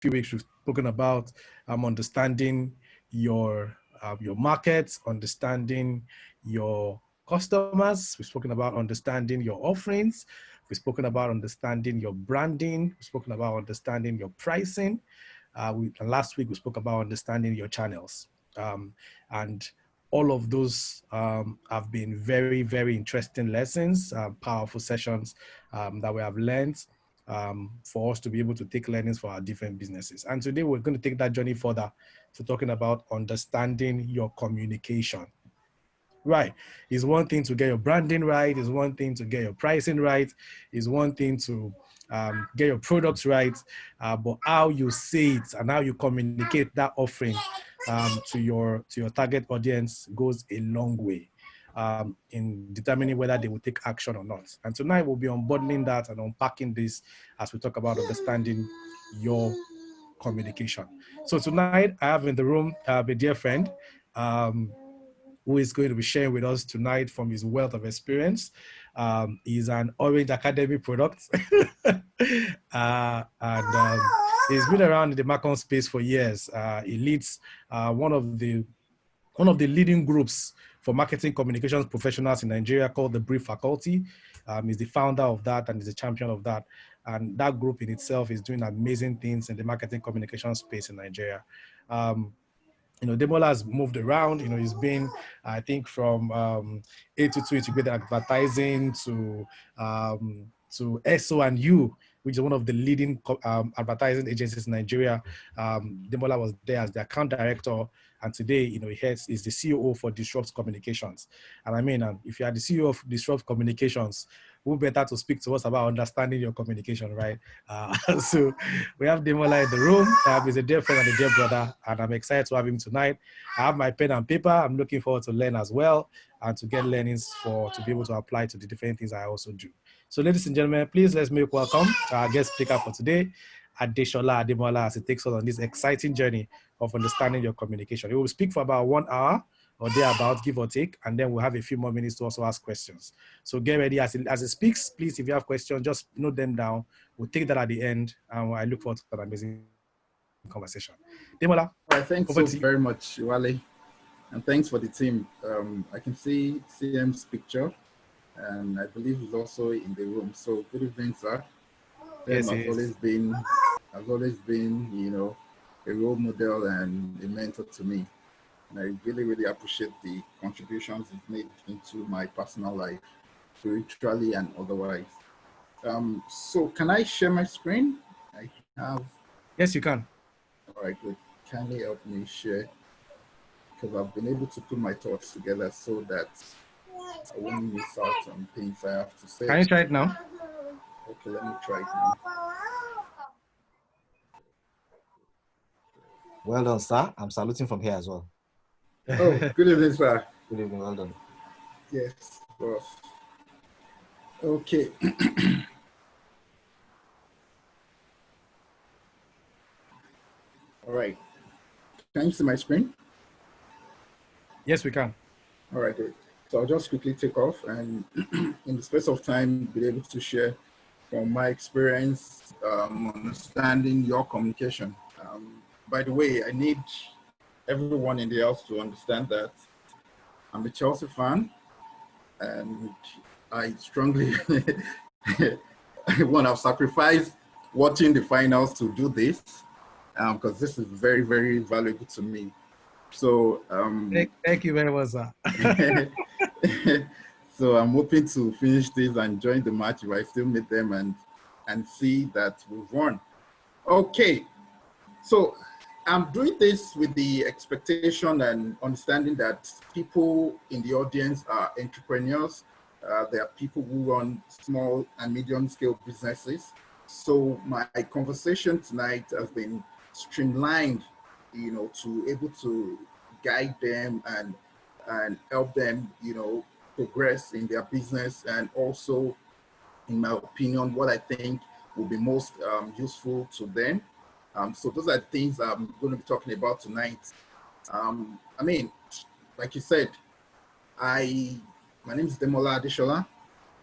few weeks, we've spoken about understanding your markets, understanding your customers. We've spoken about understanding your offerings. We've spoken about understanding your branding. We've spoken about understanding your pricing. And last week we spoke about understanding your channels. And all of those have been very, very interesting lessons, powerful sessions that we have learned for us to be able to take learnings for our different businesses. And today we're going to take that journey further to talking about understanding your communication. Right. It's one thing to get your branding right. It's one thing to get your pricing right. It's one thing to get your products right. But how you say it and how you communicate that offering to your target audience goes a long way in determining whether they will take action or not. And tonight we'll be unbundling that and unpacking this as we talk about understanding your communication. So tonight I have in the room a dear friend. Who is going to be sharing with us tonight from his wealth of experience. He's an Orange Academy product. And he's been around in the Macon space for years. He leads one of the leading groups for marketing communications professionals in Nigeria called the Brief Faculty. He's the founder of that and is a champion of that. And that group in itself is doing amazing things in the marketing communication space in Nigeria. Ademola has moved around. He's been, I think, from A22 integrated advertising to SO and U, which is one of the leading advertising agencies in Nigeria. Ademola was there as the account director, and today, he is the COO for Disrupt Communications. And I mean, if you are the CEO of Disrupt Communications, who better to speak to us about understanding your communication, right? So we have Ademola in the room. He's a dear friend and a dear brother, and I'm excited to have him tonight. I have my pen and paper. I'm looking forward to learn as well and to get learnings to be able to apply to the different things I also do. So ladies and gentlemen, please let's make welcome to our guest speaker for today, Adeshola Ademola, as he takes us on this exciting journey of understanding your communication. He will speak for about 1 hour or thereabout, give or take, and then we'll have a few more minutes to also ask questions. So get ready as it speaks. Please, if you have questions, just note them down. We'll take that at the end, and I look forward to an amazing conversation. Ademola, thanks so very much, Wale, and thanks for the team. I can see CM's picture, and I believe he's also in the room. So good evening, sir. Yes, has always been, a role model and a mentor to me. And I really, really appreciate the contributions he's made into my personal life, spiritually and otherwise. So can I share my screen? I have. Yes, you can. All right, good. Kindly help me share, because I've been able to put my thoughts together so that I won't miss out on things I have to say. Can you try it now? Okay, let me try it now. Well done, sir. I'm saluting from here as well. Oh, good evening, sir. Good evening, well done. Yes, boss. Okay. All right. Can you see my screen? Yes, we can. All right, good. So I'll just quickly take off and in the space of time, be able to share from my experience, understanding your communication. By the way, I need everyone in the house to understand that I'm a Chelsea fan, and I strongly want to sacrifice watching the finals to do this, because this is very, very valuable to me. So thank you very much, sir. So I'm hoping to finish this and join the match if I still meet them and see that we've won. Okay, so I'm doing this with the expectation and understanding that people in the audience are entrepreneurs. There are people who run small and medium scale businesses. So my conversation tonight has been streamlined, to able to guide them and help them, progress in their business, and also, in my opinion, what I think will be most useful to them. So those are the things I'm going to be talking about tonight. I mean, like you said, my name is Ademola Adeshola,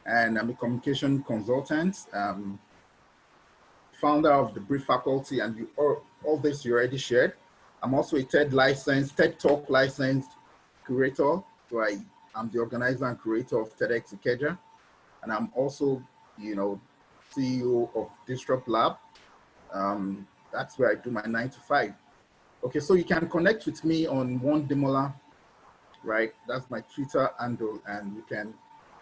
and I'm a communication consultant. founder of the Brief Faculty, and all this you already shared. I'm also a TED Talk licensed curator. So I'm the organizer and curator of TEDx Ikeja. And I'm also, CEO of Disrupt Lab. That's where I do my 9 to 5. Okay, so you can connect with me on Ademola, right? That's my Twitter handle, and you can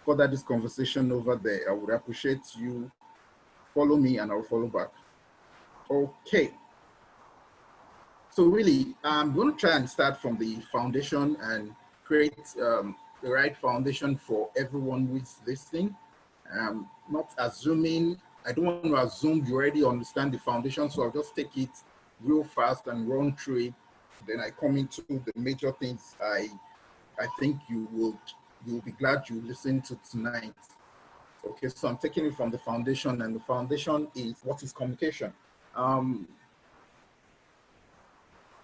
further this conversation over there. I would appreciate you follow me and I'll follow back. Okay. So really, I'm going to try and start from the foundation and create the right foundation for everyone who is listening. Not assuming, I don't want to assume you already understand the foundation, so I'll just take it real fast and run through it. Then I come into the major things I think you'll be glad you listened to tonight. Okay, so I'm taking it from the foundation, and the foundation is what is communication. And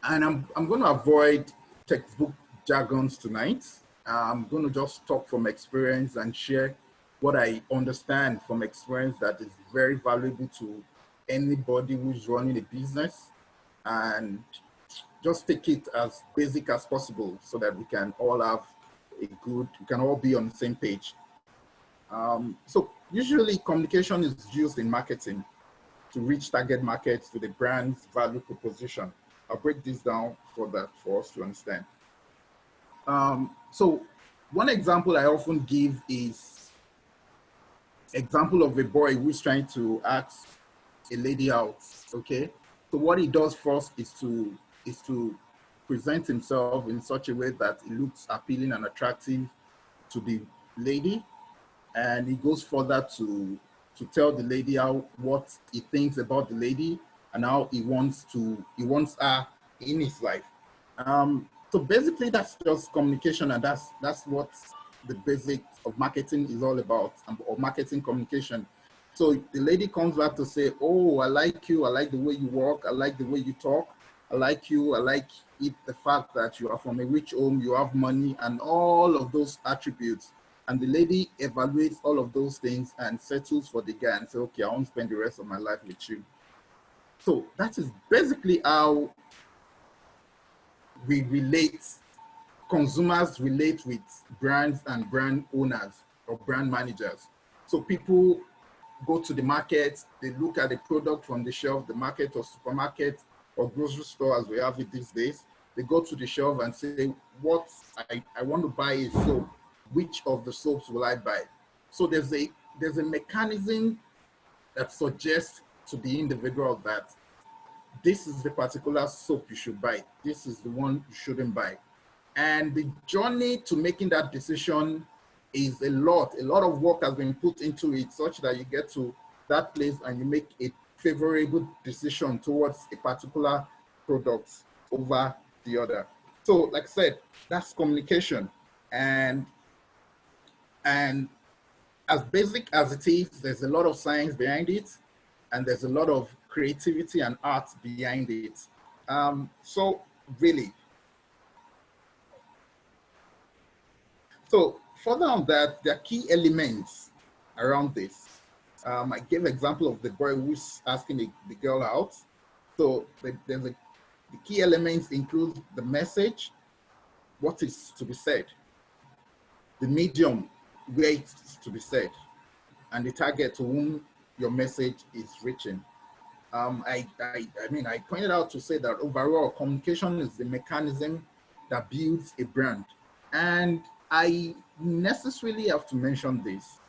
I'm going to avoid textbook jargons tonight. I'm going to just talk from experience and share what I understand from experience that is very valuable to anybody who's running a business, and just take it as basic as possible so that we can all have we can all be on the same page. So usually communication is used in marketing to reach target markets to the brand's value proposition. I'll break this down for us to understand. So one example I often give is example of a boy who's trying to ask a lady out. Okay, so what he does first is to present himself in such a way that it looks appealing and attractive to the lady, and he goes further to tell the lady what he thinks about the lady and how he wants her in his life. So basically, that's just communication, and that's what the basic of marketing is all about, or marketing communication. So the lady comes back to say, "Oh, I like you. I like the way you walk. I like the way you talk. I like you. I like it, the fact that you are from a rich home, you have money, and all of those attributes." And the lady evaluates all of those things and settles for the guy and say, "Okay, I want to spend the rest of my life with you." So that is basically how we relate, consumers relate with brands and brand owners or brand managers. So people go to the market, they look at the product from the shelf, the market or supermarket or grocery store as we have it these days. They go to the shelf and say, "What I want to buy is soap. Which of the soaps will I buy?" So there's a mechanism that suggests to the individual that this is the particular soap you should buy. This is the one you shouldn't buy. And the journey to making that decision is a lot of work has been put into it, such that you get to that place and you make a favorable decision towards a particular product over the other. So like I said, that's communication. And as basic as it is, there's a lot of science behind it, and there's a lot of creativity and art behind it. So really, so further on that, there are key elements around this. I gave an example of the boy who's asking the girl out. So the key elements include the message, what is to be said, the medium where it's to be said, and the target to whom your message is reaching. I mean, I pointed out to say that overall communication is the mechanism that builds a brand. And I necessarily have to mention this,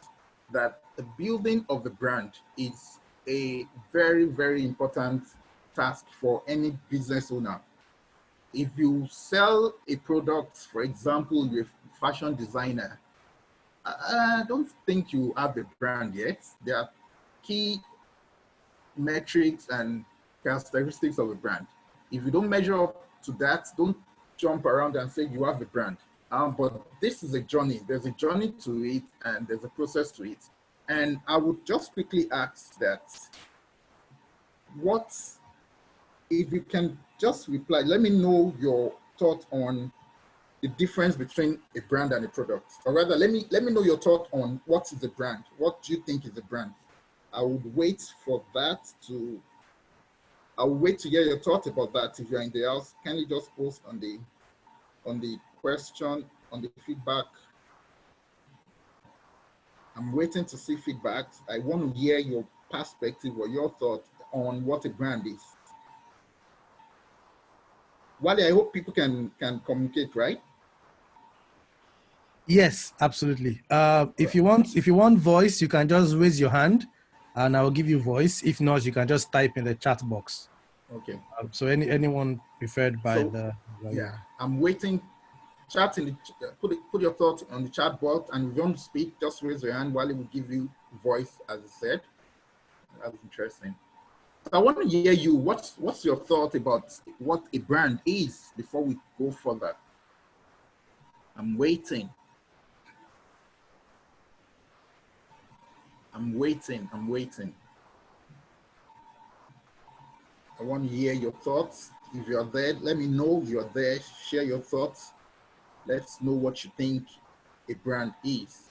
that the building of the brand is a very, very important task for any business owner. If you sell a product, for example, you're a fashion designer, I don't think you have a brand yet. There are key metrics and characteristics of a brand. If you don't measure up to that, don't jump around and say you have a brand. But this is a journey. There's a journey to it, and there's a process to it. And I would just quickly ask that, what, if you can just reply, let me know your thought on the difference between a brand and a product. Or rather, let me know your thought on what is a brand. What do you think is a brand? I would wait for that to, I'll wait to hear your thoughts about that. If you're in the house, can you just post on the question, on the feedback? I'm waiting to see feedback. I want to hear your perspective or your thought on what a brand is. Wally, I hope people can communicate, right? Yes, absolutely. If you want voice, you can just raise your hand and I'll give you voice. If not, you can just type in the chat box. Okay. So anyone preferred by the yeah, I'm waiting. Chat in the put your thoughts on the chat box, and if you want to speak, just raise your hand. Wally will give you voice, as I said. That's interesting. So I want to hear you. What's your thought about what a brand is before we go further? I'm waiting. I'm waiting. I'm waiting. I want to hear your thoughts. If you're there, let me know you're there. Share your thoughts. Let's know what you think a brand is.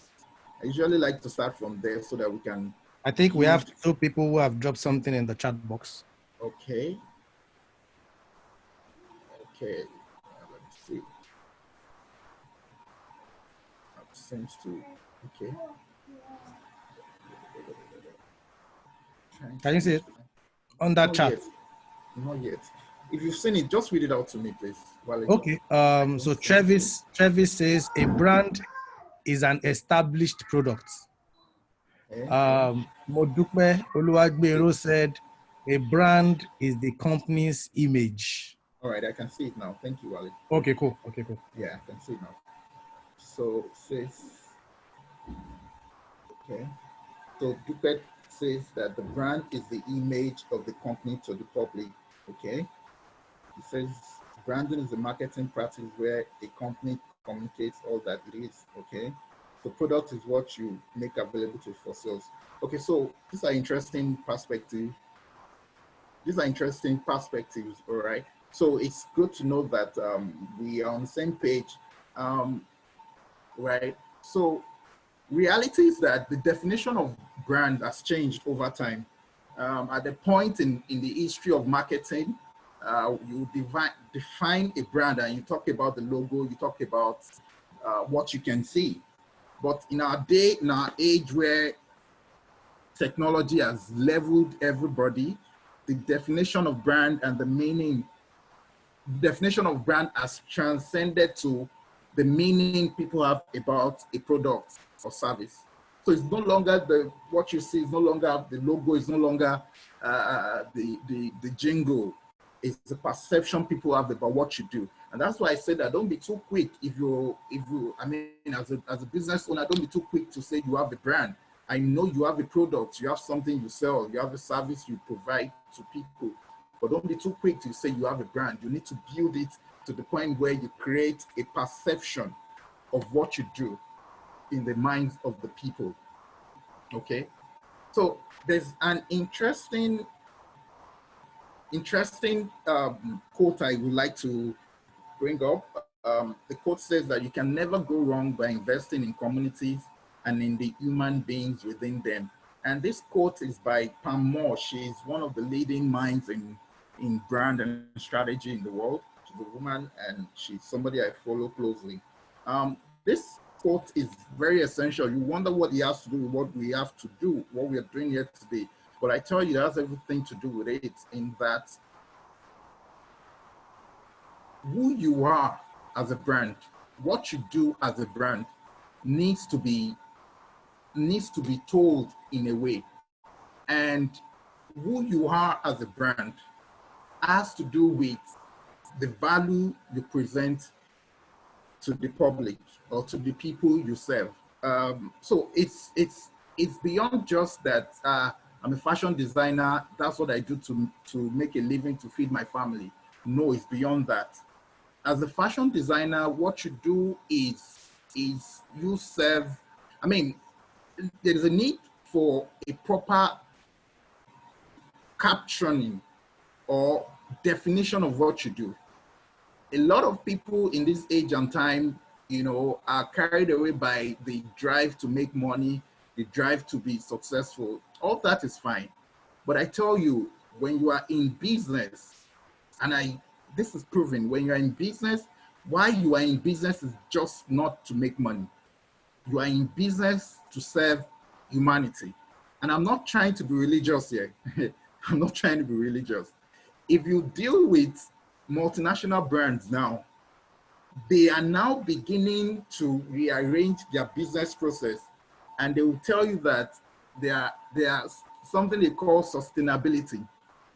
I usually like to start from there so that we can. I think we have 2 people who have dropped something in the chat box. Okay. Okay. Let me see. That seems to. Okay. Can you see it on that chat? Yet. Not yet. If you've seen it, just read it out to me, please. Okay. So Travis says a brand is an established product. Modupe Oluwagbero said a brand is the company's image. All right, I can see it now. Thank you, Wally. Okay, cool. Okay, cool. Yeah, I can see it now. So it says, okay. So Dupe says that the brand is the image of the company to the public. Okay. He says branding is a marketing practice where a company communicates all that it is. Okay. So product is what you make available to for sales. Okay, so these are interesting perspectives. These are interesting perspectives, all right? So it's good to know that we are on the same page, right? So reality is that the definition of brand has changed over time. At the point in the history of marketing, you define a brand and you talk about the logo, you talk about what you can see. But in our day, in our age where technology has leveled everybody, the definition of brand and the meaning, the definition of brand has transcended to the meaning people have about a product or service. So it's no longer what you see is no longer the logo, is no longer the jingle. It's the perception people have about what you do. And that's why I said that don't be too quick I mean, as a business owner, don't be too quick to say you have a brand. I know you have a product, you have something you sell, you have a service you provide to people, but don't be too quick to say you have a brand. You need to build it to the point where you create a perception of what you do in the minds of the people, okay? So there's an interesting quote I would like to bring up. The quote says that you can never go wrong by investing in communities and in the human beings within them. And this quote is by Pam Moore. She's one of the leading minds in brand and strategy in the world. She's a woman and she's somebody I follow closely. This quote is very essential. You wonder what it has to do with what we have to do, what we are doing here today. But I tell you, it has everything to do with it in that who you are as a brand, what you do as a brand needs to be told in a way. And who you are as a brand has to do with the value you present to the public or to the people you serve. So it's beyond just that I'm a fashion designer, that's what I do to make a living, to feed my family. No, it's beyond that. As a fashion designer, what you do is you serve, I mean, there is a need for a proper captioning or definition of what you do. A lot of people in this age and time, you know, are carried away by the drive to make money the drive to be successful. All that is fine. But I tell you, when you are in business, and this is proven, when you are in business, why you are in business is just not to make money. You are in business to serve humanity. And I'm not trying to be religious here. I'm not trying to be religious. If you deal with multinational brands now, they are now beginning to rearrange their business process, and they will tell you that there are something they call sustainability.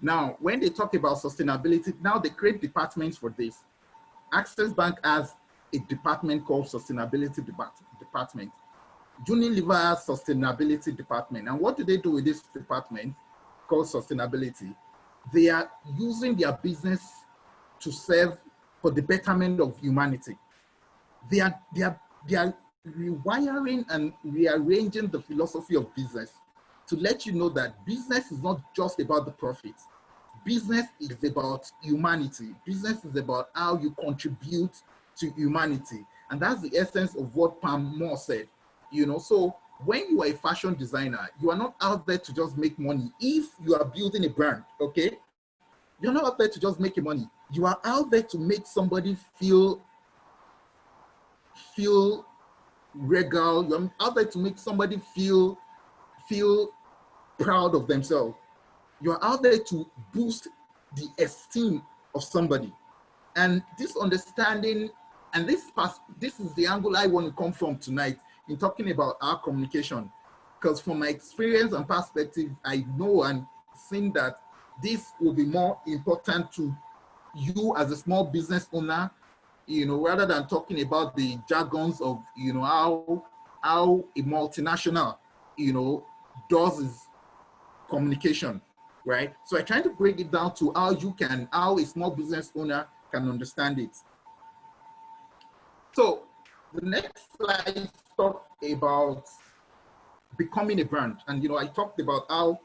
Now, when they talk about sustainability, now they create departments for this. Access Bank has a department called Sustainability Department. Unilever has Sustainability Department. And what do they do with this department called Sustainability? They are using their business to serve for the betterment of humanity. They are rewiring and rearranging the philosophy of business to let you know that business is not just about the profit. Business is about humanity. Business is about how you contribute to humanity. And that's the essence of what Pam Moore said. So when you are a fashion designer, you are not out there to just make money. If you are building a brand, okay, you're not out there to just make money. You are out there to make somebody feel regal. You're out there to make somebody feel proud of themselves. You're out there to boost the esteem of somebody. And this understanding, and this is the angle I want to come from tonight in talking about our communication. Because from my experience and perspective, I know and think that this will be more important to you as a small business owner, rather than talking about the jargons of, how a multinational, does its communication, right? So I try to break it down to how a small business owner can understand it. So the next slide talk about becoming a brand. And, I talked about how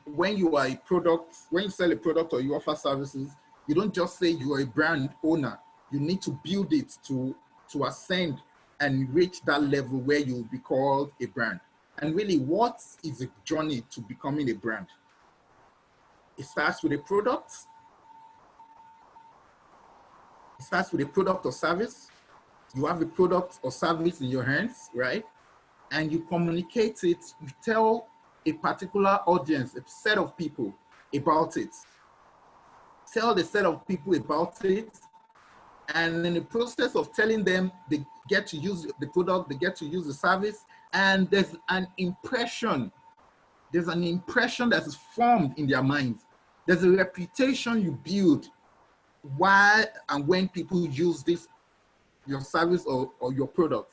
when you are a product, when you sell a product or you offer services, you don't just say you are a brand owner. You need to build it to ascend and reach that level where you'll be called a brand. And really, what is the journey to becoming a brand? It starts with a product. It starts with a product or service. You have a product or service in your hands, right? And you communicate it, you tell a particular audience, a set of people about it. Tell the set of people about it. And in the process of telling them, they get to use the product, they get to use the service, and there's an impression. There's an impression that is formed in their minds. There's a reputation you build while and when people use your service or your product.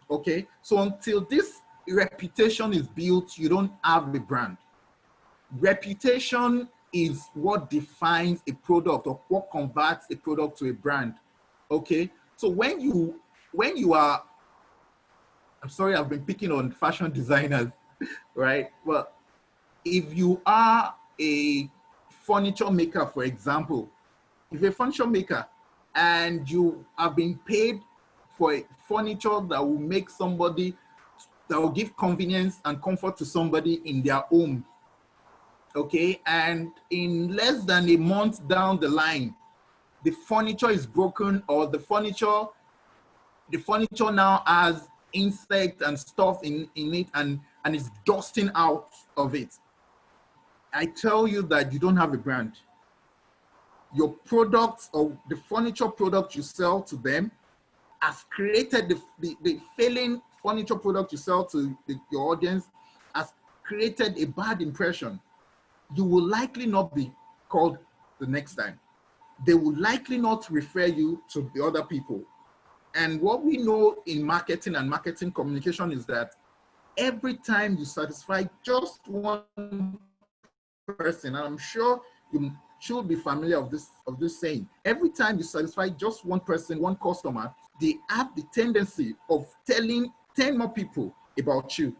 Okay, so until this reputation is built, you don't have a brand. Reputation is what defines a product or what converts a product to a brand. Okay, so when you are, I'm sorry, I've been picking on fashion designers, right? Well, if you are a furniture maker, for example, if you're a furniture maker and you have been paid for a furniture that will make somebody, that will give convenience and comfort to somebody in their home, okay, and in less than a month down the line, the furniture is broken, or the furniture now has insects and stuff in it and is dusting out of it. I tell you that you don't have a brand. Your products or the furniture product you sell to them has created the failing furniture product you sell to your audience has created a bad impression. You will likely not be called the next time. They will likely not refer you to the other people. And what we know in marketing and marketing communication is that every time you satisfy just one person, and I'm sure you should be familiar of this saying, every time you satisfy just one person, one customer, they have the tendency of telling 10 more people about you,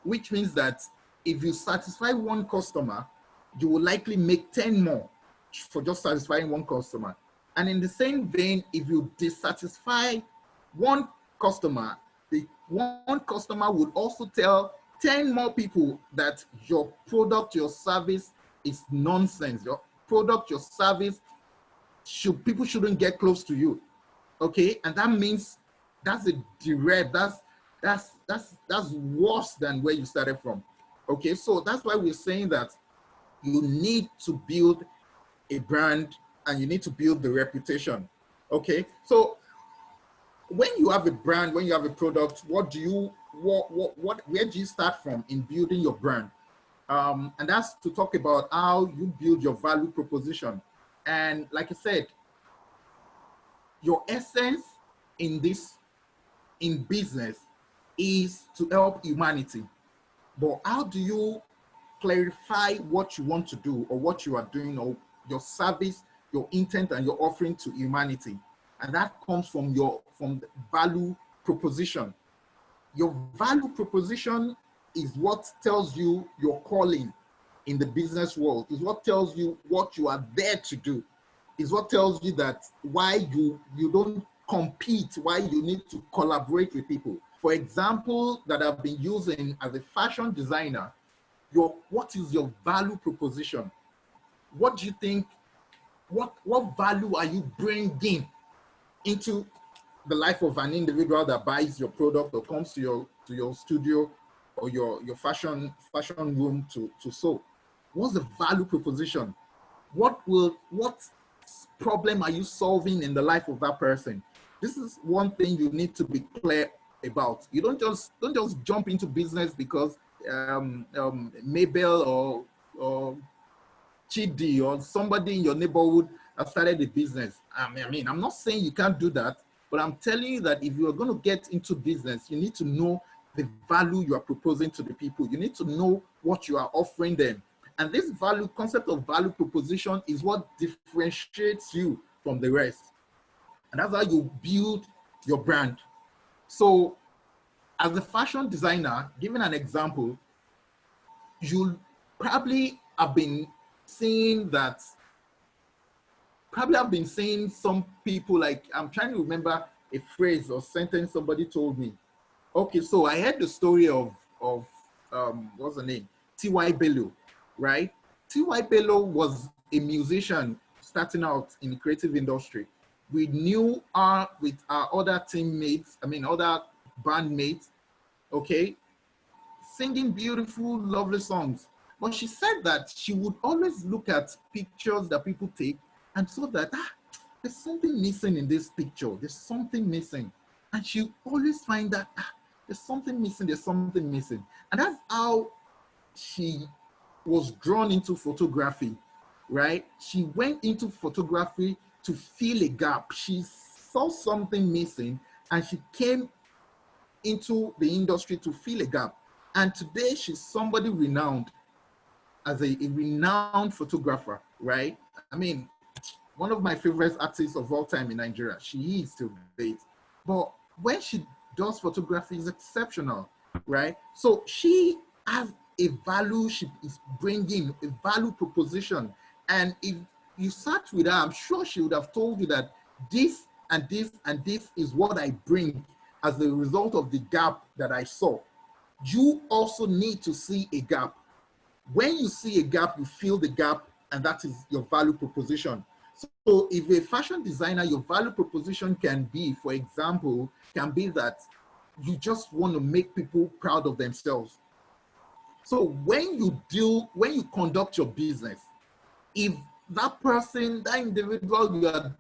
which means that if you satisfy one customer, you will likely make 10 more for just satisfying one customer. And in the same vein, if you dissatisfy one customer, the one customer would also tell 10 more people that your product, your service is nonsense. Your product, your service, people shouldn't get close to you. Okay, and that means that's a direct, that's worse than where you started from. Okay, so that's why we're saying that you need to build a brand and you need to build the reputation. Okay, so when you have a brand, when you have a product, what do you, where do you start from in building your brand? And that's to talk about how you build your value proposition. And like I said, your essence in business is to help humanity. But how do you clarify what you want to do or what you are doing or your service, your intent and your offering to humanity? And that comes from the value proposition. Your value proposition is what tells you your calling in the business world, is what tells you what you are there to do, is what tells you that why you don't compete, why you need to collaborate with people. For example, that I've been using as a fashion designer, what is your value proposition? What do you think, what value are you bringing into the life of an individual that buys your product or comes to your studio or your fashion room to sew? What's the value proposition? What problem are you solving in the life of that person? This is one thing you need to be clear about. You don't just jump into business because Mabel or Chidi or somebody in your neighborhood have started a business. I mean, I'm not saying you can't do that, but I'm telling you that if you are going to get into business, you need to know the value you are proposing to the people. You need to know what you are offering them. And this concept of value proposition is what differentiates you from the rest. And that's how you build your brand. So as a fashion designer, giving an example, you probably have been seeing some people, like, I'm trying to remember a phrase or sentence somebody told me. Okay, so I heard the story of what's the name? T.Y. Bello, right? T.Y. Bello was a musician starting out in the creative industry. We knew her with our other teammates, other bandmates, okay, singing beautiful, lovely songs. But she said that she would always look at pictures that people take and saw that there's something missing in this picture. There's something missing. And she always find that there's something missing, there's something missing. And that's how she was drawn into photography, right? She went into photography to fill a gap. She saw something missing and she came into the industry to fill a gap. And today she's somebody renowned as a renowned photographer, right? I mean, one of my favorite artists of all time in Nigeria. She is to date. But when she does photography, is exceptional, right? So she has a value she is bringing, a value proposition. And if you sat with her, I'm sure she would have told you that this and this and this is what I bring as a result of the gap that I saw. You also need to see a gap. When you see a gap, you fill the gap, and that is your value proposition. So if a fashion designer, your value proposition can be, for example, can be that you just want to make people proud of themselves. So when you conduct your business, if that person, that individual you are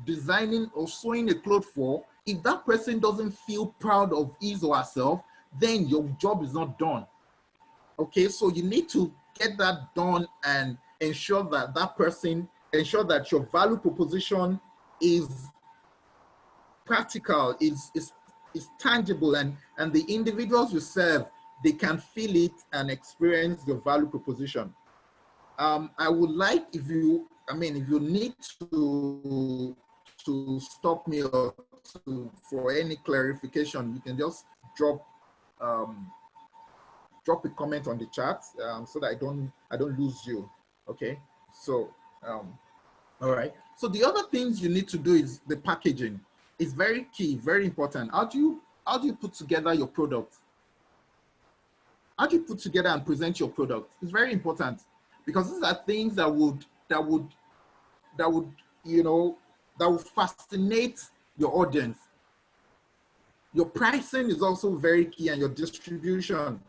designing or sewing a cloth for, if that person doesn't feel proud of his or herself, then your job is not done. Okay, so you need to get that done and ensure that your value proposition is practical, is tangible, and the individuals you serve, they can feel it and experience your value proposition. I would like, if you need to stop me or for any clarification, you can just drop a comment on the chat so that I don't lose you. Okay, so all right. So the other things you need to do is the packaging. It's very key, very important. How how do you put together your product? How do you put together and present your product? It's very important, because these are things that would you know, that will fascinate your audience. Your pricing is also very key, and your distribution.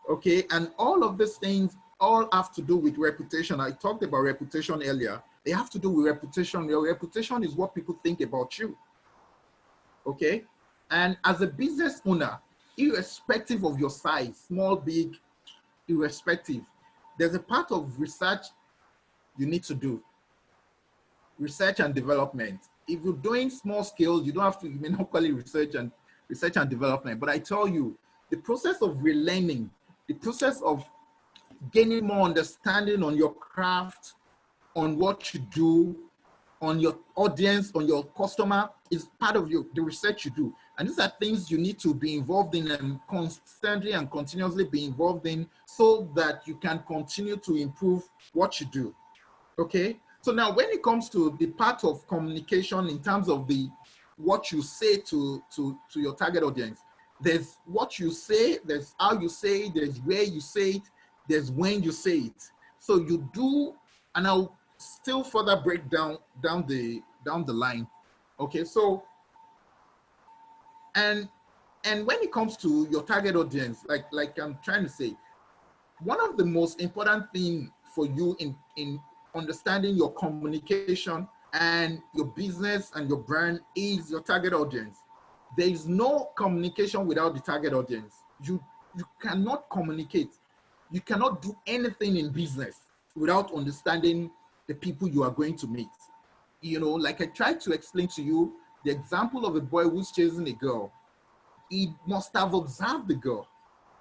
Okay, and all of these things all have to do with reputation. I talked about reputation earlier. They have to do with reputation. Your reputation is what people think about you. Okay, and as a business owner, irrespective of your size, small, big, irrespective, there's a part of research you need to do. Research and development. If you're doing small scale, you don't have to, you may not call it research and development, but I tell you, the process of relearning, the process of gaining more understanding on your craft, on what you do, on your audience, on your customer, is part of the research you do. And these are things you need to be involved in and constantly and continuously be involved in, so that you can continue to improve what you do. Okay? So now when it comes to the part of communication in terms of what you say to your target audience, there's what you say, there's how you say it, there's where you say it, there's when you say it. So you do, and I'll still further break down the line. Okay, so and when it comes to your target audience, like I'm trying to say, one of the most important thing for you in understanding your communication and your business and your brand is your target audience. There is no communication without the target audience. You cannot communicate. You cannot do anything in business without understanding the people you are going to meet. You know, like I tried to explain to you, the example of a boy who's chasing a girl. He must have observed the girl.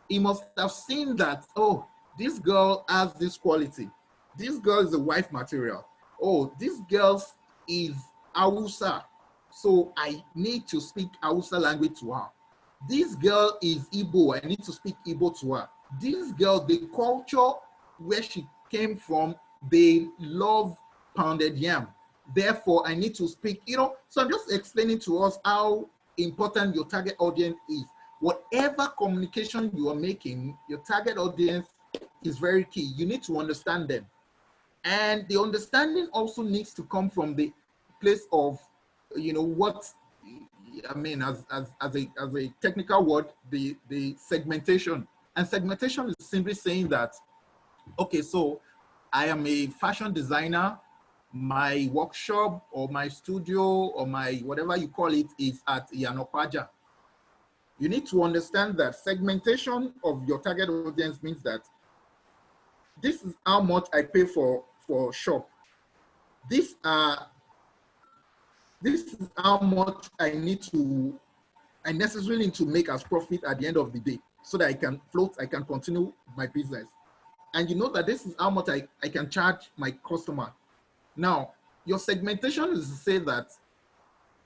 He must have seen that, oh, this girl has this quality. This girl is a wife material. Oh, this girl is Hausa, so I need to speak Hausa language to her. This girl is Igbo, I need to speak Igbo to her. This girl, the culture where she came from, they love pounded yam. Therefore, I need to speak, you know, so I'm just explaining to us how important your target audience is. Whatever communication you are making, your target audience is very key. You need to understand them. And the understanding also needs to come from the place of, you know, what, I mean, as a technical word, the segmentation. And segmentation is simply saying that, okay, so I am a fashion designer. My workshop or my studio or my whatever you call it is at Yanokwaja. You need to understand that segmentation of your target audience means that this is how much I pay for shop. This is how much I necessarily need to make as profit at the end of the day, so that I can float, I can continue my business. And you know that this is how much I can charge my customer. Now, your segmentation is to say that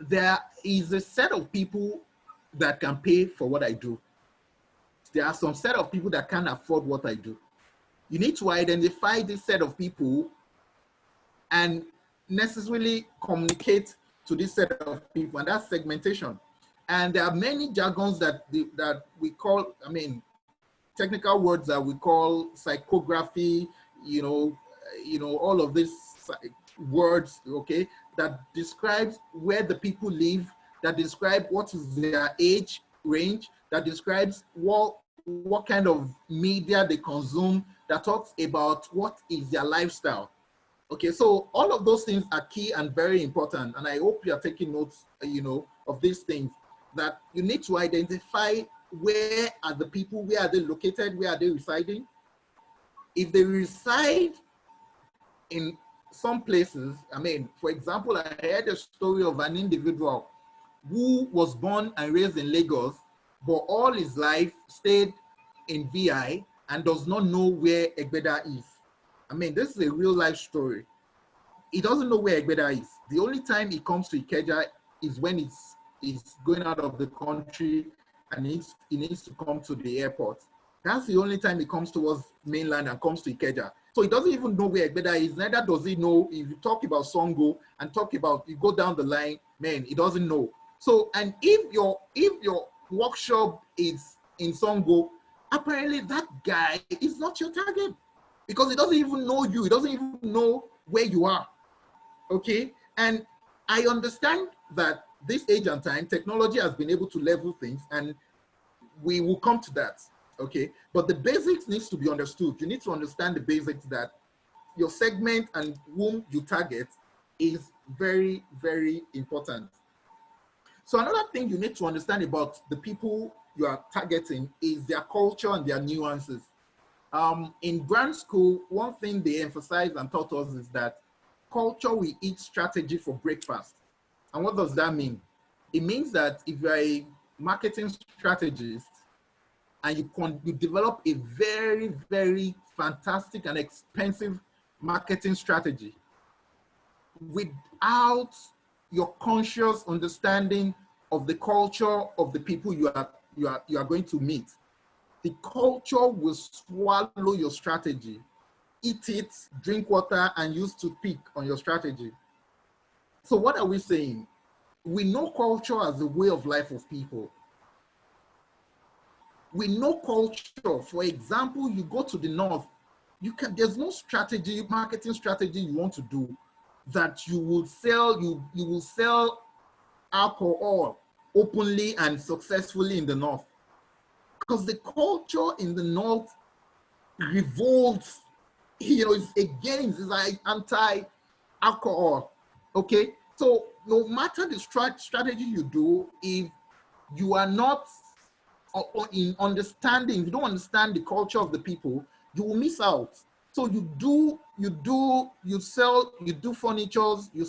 there is a set of people that can pay for what I do. There are some set of people that can't afford what I do. You need to identify this set of people and necessarily communicate to this set of people, and that's segmentation. And there are many jargons that we call, I mean, technical words that we call psychography, you know, all of these words, okay, that describes where the people live, that describe what is their age range, that describes what kind of media they consume, that talks about what is their lifestyle. Okay, so all of those things are key and very important, and I hope you are taking notes, you know, of these things, that you need to identify where are the people, where are they located, where are they residing. If they reside in some places, I mean, for example, I heard a story of an individual who was born and raised in Lagos, but all his life stayed in VI and does not know where Egbeda is. I mean, this is a real life story. He doesn't know where Egbeda is. The only time he comes to Ikeja is when he's going out of the country and he needs to come to the airport. That's the only time he comes towards mainland and comes to Ikeja. So he doesn't even know where Egbeda is. Neither does he know if you talk about Songo and talk about, you go down the line, man, he doesn't know. So, and if your workshop is in Songo, apparently that guy is not your target because he doesn't even know you. He doesn't even know where you are. Okay. And I understand that this age and time, technology has been able to level things, and we will come to that. Okay. But the basics needs to be understood. You need to understand the basics that your segment and whom you target is very, very important. So another thing you need to understand about the people you are targeting is their culture and their nuances. In brand school, one thing they emphasize and taught us is that culture will eat strategy for breakfast. And what does that mean? It means that if you're a marketing strategist and you develop a very, very fantastic and expensive marketing strategy without your conscious understanding of the culture of the people you are going to meet, the culture will swallow your strategy, eat it, drink water, and use toothpick on your strategy. So what are we saying? We know culture as a way of life of people. We know culture. For example, you go to the north, there's no strategy, marketing strategy you want to do that you will sell alcohol openly and successfully in the north, because the culture in the north revolts, it's against, it's like anti-alcohol. Okay, so no matter the strategy you do, if you are not in understanding, if you don't understand the culture of the people, you will miss out. So you do furnitures, you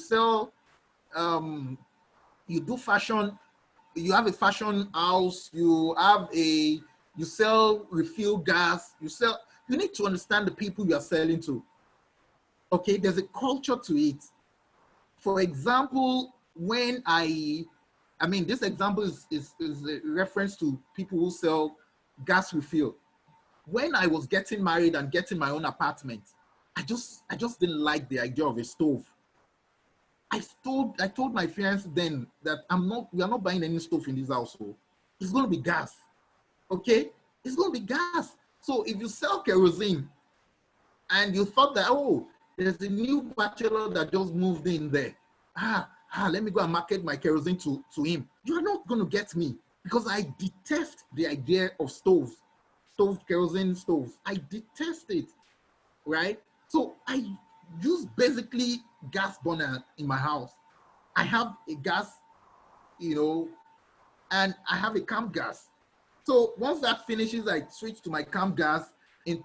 do fashion, you have a fashion house, you sell refill gas, you need to understand the people you are selling to. Okay, there's a culture to it. For example, when this example is a reference to people who sell gas refill. When I was getting married and getting my own apartment, I just didn't like the idea of a stove. I told my fiance then that we are not buying any stove in this household. It's going to be gas. Okay? It's going to be gas. So if you sell kerosene and you thought that, oh, there's a new bachelor that just moved in there. Let me go and market my kerosene to him. You are not going to get me because I detest the idea of kerosene stoves. I detest it, right? So I use basically gas burner in my house. I have a gas, and I have a camp gas. So once that finishes, I switch to my camp gas,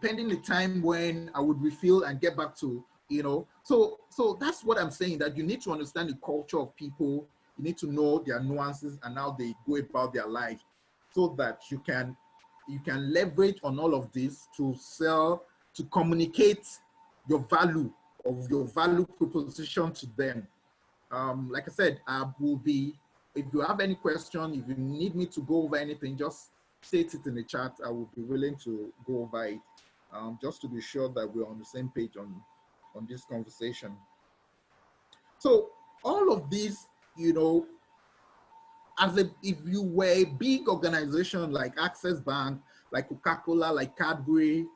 pending the time when I would refill and get back to, So that's what I'm saying, that you need to understand the culture of people. You need to know their nuances and how they go about their life, so that you can leverage on all of this to sell, to communicate your value proposition to them. Like I said, I will be, if you have any question, if you need me to go over anything, just state it in the chat. I will be willing to go over it, just to be sure that we're on the same page on this conversation. So all of this, if you were a big organization like Access Bank, like Coca-Cola, like Cadbury,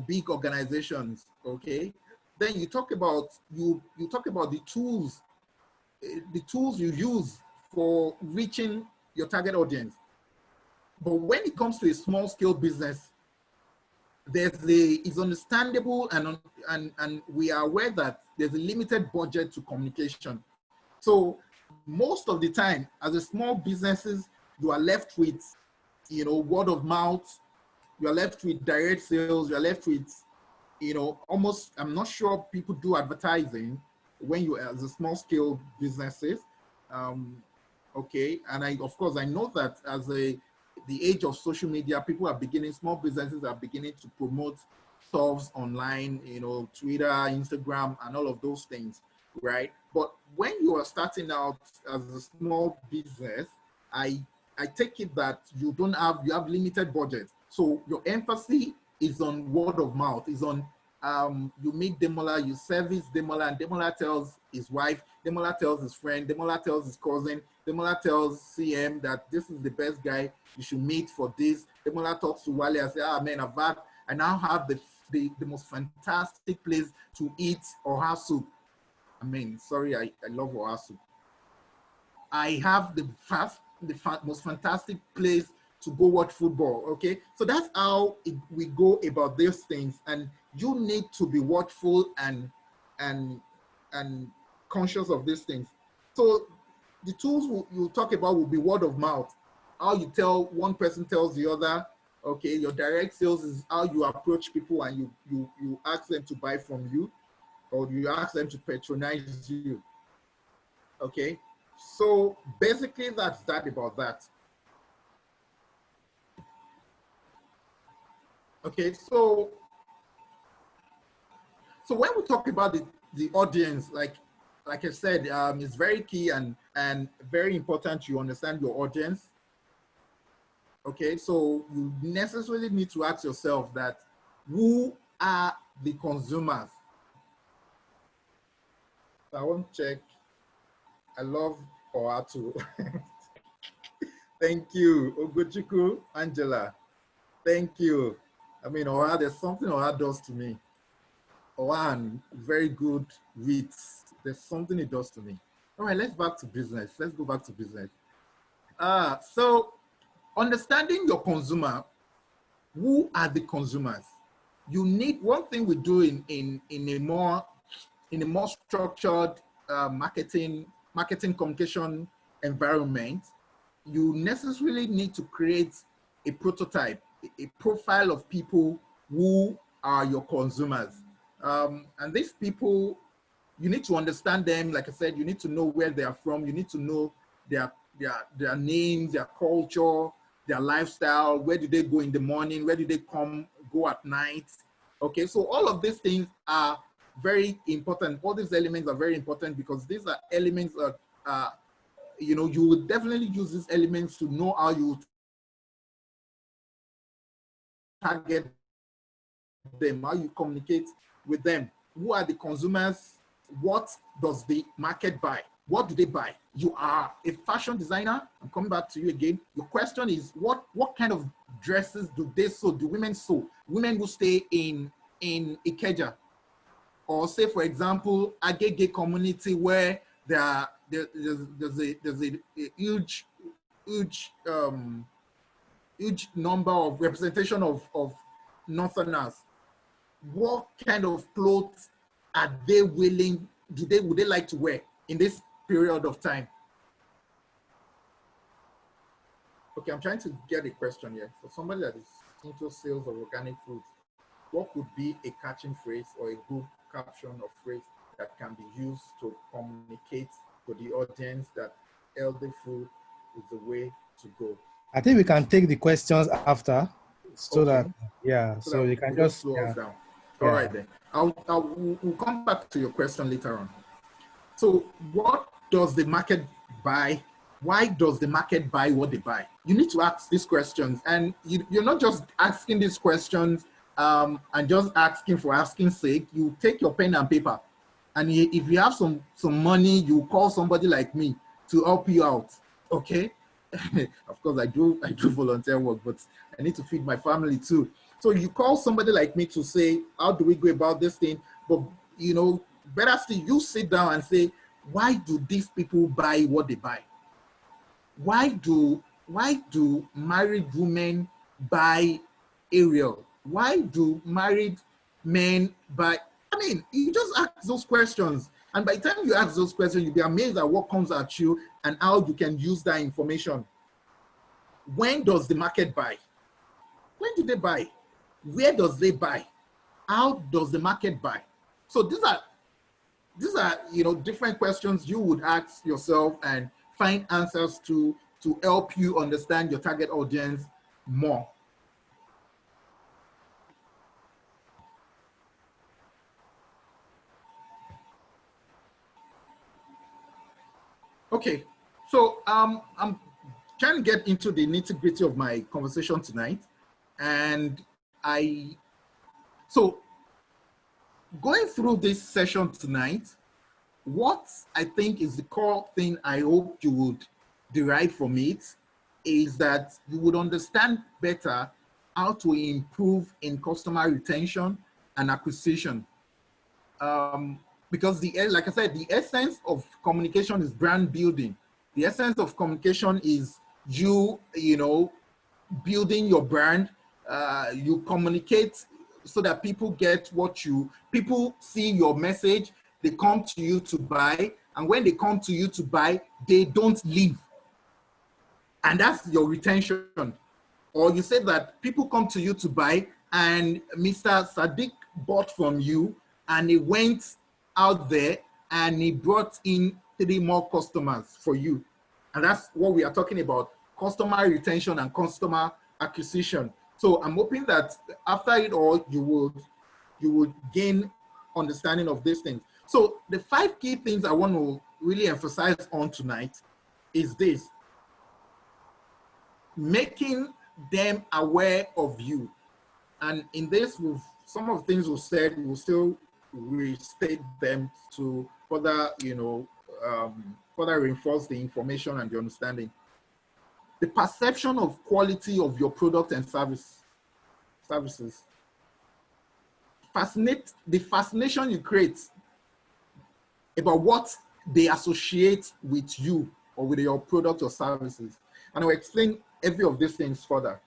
big organizations, okay, then you talk about the tools you use for reaching your target audience. But when it comes to a small scale business, it's understandable, and we are aware that there's a limited budget to communication. So most of the time, as a small businesses, you are left with, word of mouth. You are left with direct sales. You are left with, almost, I'm not sure people do advertising when you are as a small scale businesses. Okay, and of course, I know that as the age of social media, small businesses are beginning to promote stuff online, Twitter, Instagram, and all of those things, right? But when you are starting out as a small business, I take it that you have limited budget. So your emphasis is on word of mouth, is on you meet Ademola, you service Ademola, and Ademola tells his wife, Ademola tells his friend, Ademola tells his cousin, Ademola tells CM that this is the best guy you should meet for this. Ademola talks to Wale and says, ah man, I now have the most fantastic place to eat oha soup. I mean, sorry, I love oha soup. I have the most fantastic place to go watch football. Okay, so that's how we go about these things, and you need to be watchful and conscious of these things. So the tools you talk about will be word of mouth. How you tell one person tells the other. Okay, your direct sales is how you approach people and you ask them to buy from you, or you ask them to patronize you. Okay, so basically that's that about that. Okay, so when we talk about the audience, like I said, it's very key and very important you understand your audience. Okay, so you necessarily need to ask yourself that who are the consumers? I want to check. I love Oatu. Thank you, Ogochiku, Angela. Thank you. I mean, Oha, there's something Oha does to me. Oha, very good reads. There's something it does to me. All right, let's back to business. Let's go back to business. So understanding your consumer, who are the consumers? You need one thing we do in a more structured marketing communication environment. You necessarily need to create a prototype, a profile of people who are your consumers. And these people, you need to understand them. Like I said, you need to know where they are from. You need to know their names, their culture, their lifestyle. Where do they go in the morning? Where do they go at night? Okay, so all of these things are very important. All these elements are very important because these are elements that, you know, you would definitely use these elements to know how you target them, how you communicate with them. Who are the consumers? What does the market buy? What do they buy? You are a fashion designer. I'm coming back to you again. Your question is, what kind of dresses do they sew? Do women sew? Women who stay in Ikeja, or say, for example, Agege community where there's a huge number of representation of Northerners. What kind of clothes are they willing? Would they like to wear in this period of time? Okay, I'm trying to get a question here. For somebody that is into sales of organic foods, what could be a catching phrase or a good caption or phrase that can be used to communicate to the audience that healthy food is the way to go? I think we can take the questions after, so Okay. that, yeah, So so that you can will just slow us down. yeah. All right then. We'll come back to your question later on. So what does the market buy? Why does the market buy what they buy? You need to ask these questions, and you're not just asking these questions and just asking for asking sake. You take your pen and paper, and if you have some money, you call somebody like me to help you out. Okay. Of course, I do volunteer work, but I need to feed my family too. So you call somebody like me to say, how do we go about this thing? But you know, better still, you sit down and say, why do these people buy what they buy? Why do married women buy Ariel? Why do married men buy? I mean, you just ask those questions. And by the time you ask those questions, you'll be amazed at what comes at you and how you can use that information. When does the market buy? When do they buy? Where does they buy? How does the market buy? So these are different questions you would ask yourself and find answers to help you understand your target audience more. Okay, so I'm trying to get into the nitty-gritty of my conversation tonight, and so going through this session tonight, what I think is the core thing I hope you would derive from it is that you would understand better how to improve in customer retention and acquisition. Because like I said, the essence of communication is brand building. The essence of communication is you know, building your brand. You communicate so that people get people see your message, they come to you to buy, and when they come to you to buy, they don't leave. And that's your retention. Or you say that people come to you to buy, and Mr. Sadiq bought from you, and he went out there and he brought in 3 more customers for you. And that's what we are talking about, customer retention and customer acquisition. So I'm hoping that after it all, you would gain understanding of these things. So the 5 key things I want to really emphasize on tonight is this: making them aware of you. And in this, some of the things we said, we'll still restate them to further, further reinforce the information and the understanding. The perception of quality of your product and services. The fascination you create about what they associate with you or with your product or services. And I'll explain every of these things further.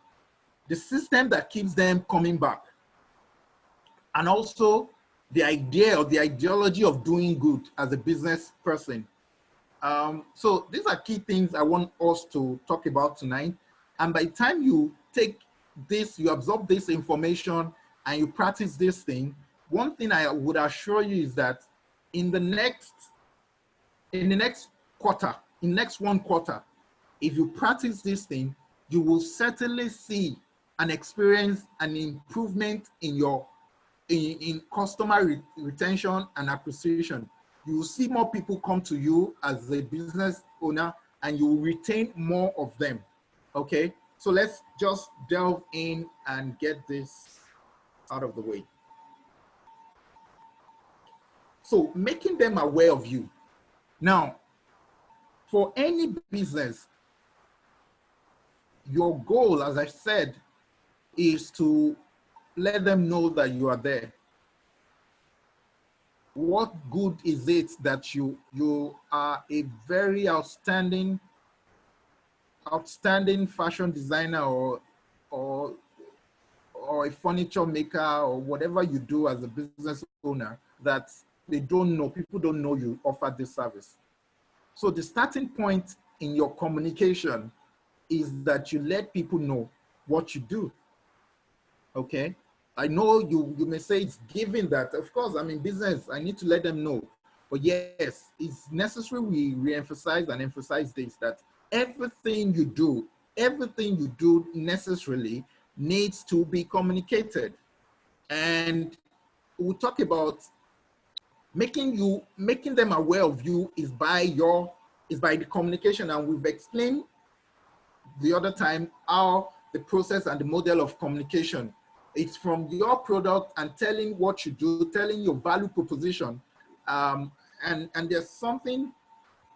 The system that keeps them coming back. And also the idea or the ideology of doing good as a business person. So these are key things I want us to talk about tonight. And by the time you take this, you absorb this information and you practice this thing, one thing I would assure you is that in the next 1 quarter, if you practice this thing, you will certainly see and experience an improvement in customer retention and acquisition. You will see more people come to you as a business owner, and you will retain more of them. Okay, so let's just delve in and get this out of the way. So making them aware of you. Now, for any business, your goal, as I said, is to let them know that you are there. What good is it that you are a very outstanding fashion designer or a furniture maker or whatever you do as a business owner, that people don't know you offer this service? So the starting point in your communication is that you let people know what you do. Okay, I know you may say it's given that, of course, I'm in business, I need to let them know. But yes, it's necessary we re-emphasize and emphasize this, that everything you do necessarily needs to be communicated. And we'll talk about making them aware of you is by the communication. And we've explained the other time how the process and the model of communication, it's from your product and telling what you do, telling your value proposition. And there's something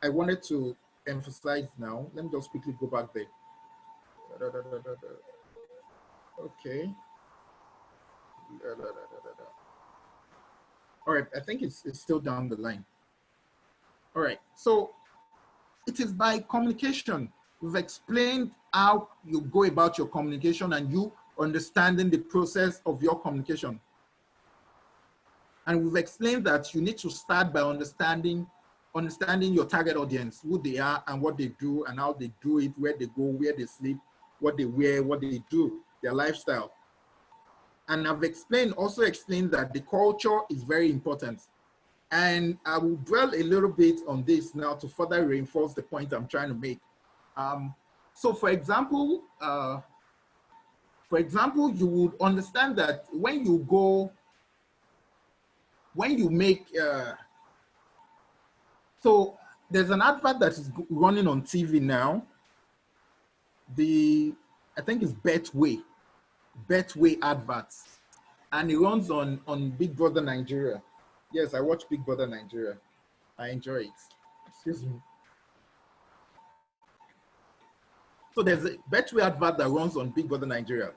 I wanted to emphasize now. Let me just quickly go back there. Okay. All right, I think it's still down the line. All right, so it is by communication. We've explained how you go about your communication and you understanding the process of your communication. And we've explained that you need to start by understanding your target audience, who they are and what they do and how they do it, where they go, where they sleep, what they wear, what they do, their lifestyle. And I've also explained that the culture is very important. And I will dwell a little bit on this now to further reinforce the point I'm trying to make. So for example, you would understand that when you make, so there's an advert that is running on TV now. I think it's Betway adverts. and it runs on Big Brother Nigeria. Yes, I watch Big Brother Nigeria. I enjoy it. Excuse me. So there's a Betway advert that runs on Big Brother Nigeria,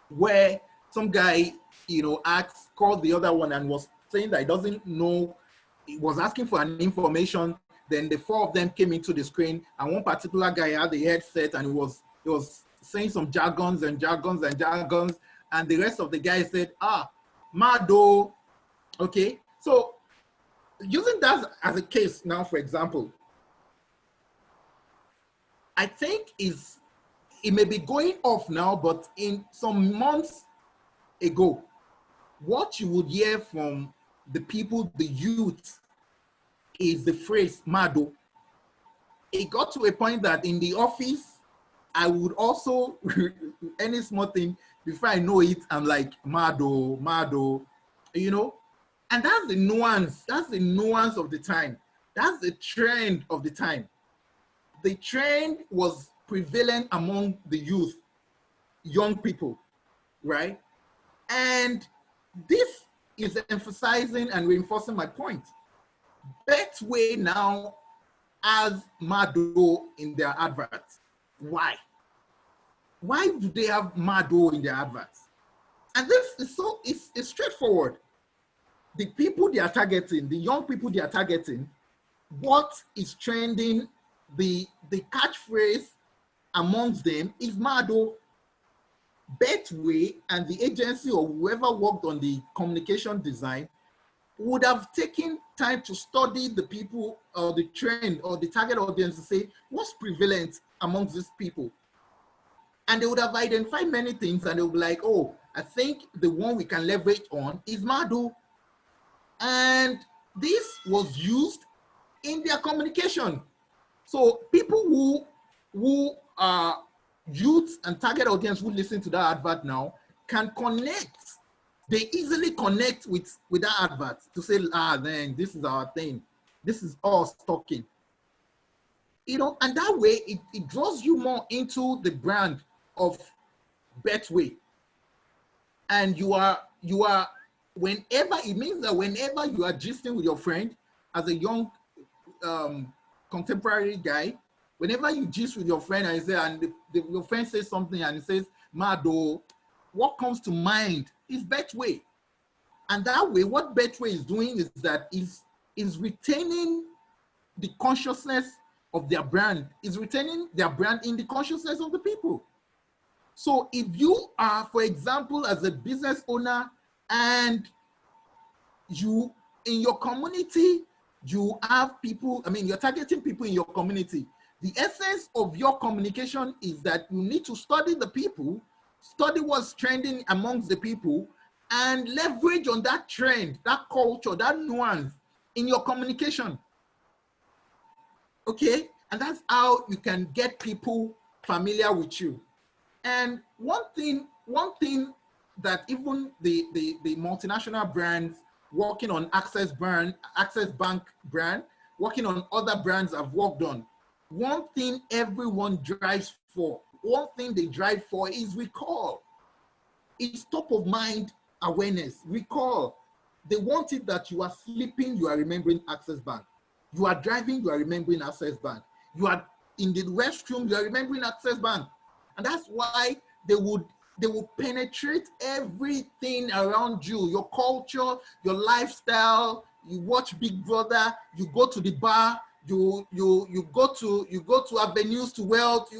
where some guy, called the other one and was saying that he doesn't know. He was asking for an information. Then the four of them came into the screen, and one particular guy had the headset, and he was saying some jargons and jargons and jargons, and the rest of the guys said, Mado. Okay, so using that as a case now, for example, I think it may be going off now, but in some months ago, what you would hear from the people, the youth, is the phrase Mado. It got to a point that in the office, I would also, any small thing, before I know it, I'm like, Mado, Mado, And that's the nuance of the time. That's the trend of the time. The trend was prevalent among the youth, young people, right? And this is emphasizing and reinforcing my point. Betway now has Mado in their adverts. Why? Why do they have Mado in their adverts? And this is it's straightforward. The people they are targeting, the young people they are targeting, what is trending, the catchphrase amongst them is Mado. Betway and the agency or whoever worked on the communication design would have taken time to study the people or the trend or the target audience to say what's prevalent amongst these people. And they would have identified many things and they would be like, oh, I think the one we can leverage on is Mado. And this was used in their communication. So people who are youth and target audience who listen to that advert now can connect. They easily connect with that advert to say, then this is our thing. This is us talking. And that way it draws you more into the brand of Betway. And you are whenever, it means that whenever you are gisting with your friend as a young contemporary guy, whenever you gist with your friend and you say, and your friend says something and he says, Mado, what comes to mind is Betway. And that way, what Betway is doing is that is retaining the consciousness of their brand, is retaining their brand in the consciousness of the people. So if you are, for example, as a business owner and you, in your community, you have people, you're targeting people in your community. The essence of your communication is that you need to study the people, study what's trending amongst the people, and leverage on that trend, that culture, that nuance in your communication. Okay? And that's how you can get people familiar with you. And one thing that even the multinational brands working on Access Bank brand, working on other brands I've worked on, one thing everyone drives for, one thing they drive for is recall. It's top of mind awareness, recall. They want it that you are sleeping, you are remembering Access Bank. You are driving, you are remembering Access Bank. You are in the restroom, you are remembering Access Bank. And that's why they will penetrate everything around you, your culture, your lifestyle. You watch Big Brother, you go to the bar, you go to avenues to wealth.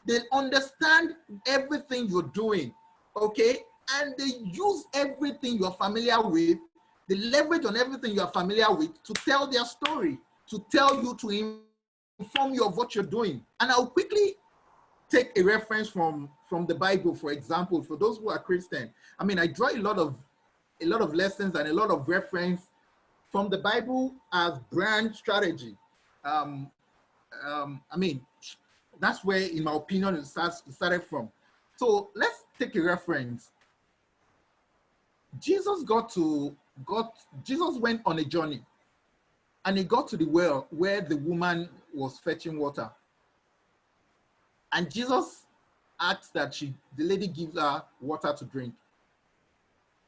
They understand everything you're doing, okay? And they use everything you're familiar with, they leverage on everything you're familiar with to tell their story, to tell you, to inform you of what you're doing. And I'll quickly take a reference from the Bible, for example, for those who are Christian. I draw a lot of lessons and a lot of reference from the Bible as brand strategy. That's where, in my opinion, it started from. So let's take a reference. Jesus went on a journey, and he got to the well where the woman was fetching water. And Jesus asked that the lady gives her water to drink.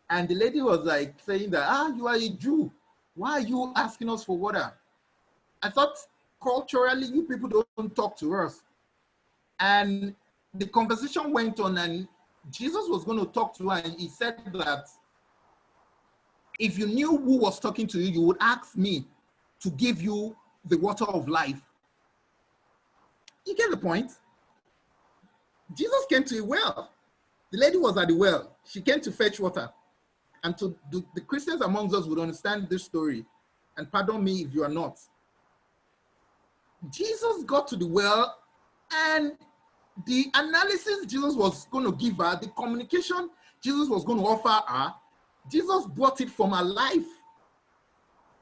And the lady was like saying that, you are a Jew. Why are you asking us for water? I thought culturally you people don't talk to us. And the conversation went on, and Jesus was going to talk to her, and he said that if you knew who was talking to you, you would ask me to give you the water of life. You get the point? Jesus came to a well. The lady was at the well. She came to fetch water. And to the Christians amongst us would understand this story. And pardon me if you are not. Jesus got to the well, and the analysis Jesus was going to give her, the communication Jesus was going to offer her, Jesus brought it from her life.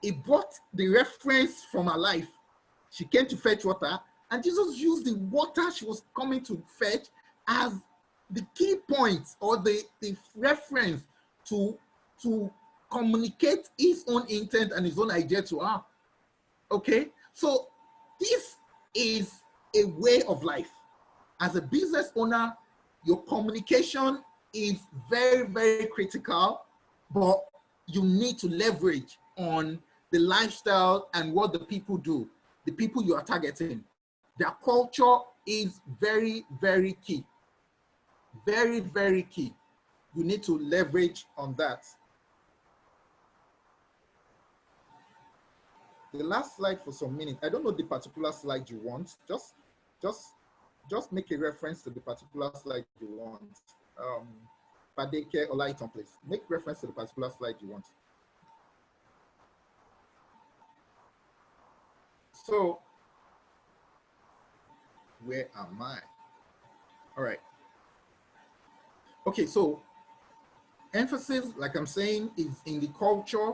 He brought the reference from her life. She came to fetch water, and Jesus used the water she was coming to fetch as the key point or the reference to communicate his own intent and his own idea to her. Okay? So this is a way of life. As a business owner, your communication is very, very critical, but you need to leverage on the lifestyle and what the people do, the people you are targeting. Their culture is very, very key. Very, very key. You need to leverage on that. The last slide for some minutes. I don't know the particular slide you want. Just make a reference to the particular slide you want. Padeke Olaiton, please. Make reference to the particular slide you want. So, where am I? All right. Okay, so emphasis, like I'm saying, is in the culture,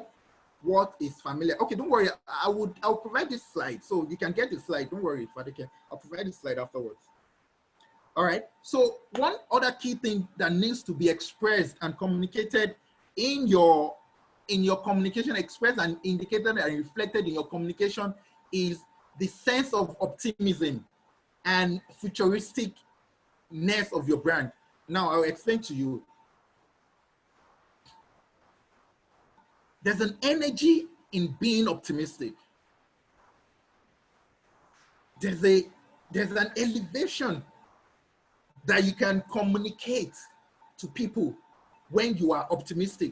what is familiar. Okay, don't worry. I'll provide this slide so you can get the slide. Don't worry, Padeke. I'll provide this slide afterwards. All right. So one other key thing that needs to be expressed and communicated in your communication, expressed and indicated and reflected in your communication, is the sense of optimism and futuristicness of your brand. Now I'll explain to you. There's an energy in being optimistic. There's an elevation that you can communicate to people when you are optimistic.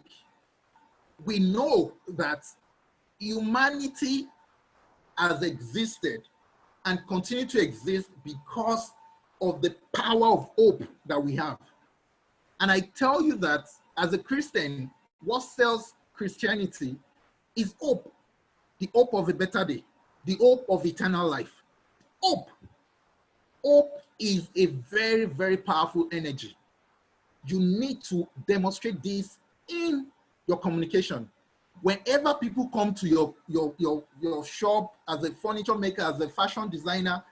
We know that humanity has existed and continue to exist because of the power of hope that we have. And I tell you that as a Christian, what sells Christianity is hope, the hope of a better day, the hope of eternal life. Hope. Hope is a very, very powerful energy. You need to demonstrate this in your communication. Whenever people come to your shop as a furniture maker, as a fashion designer,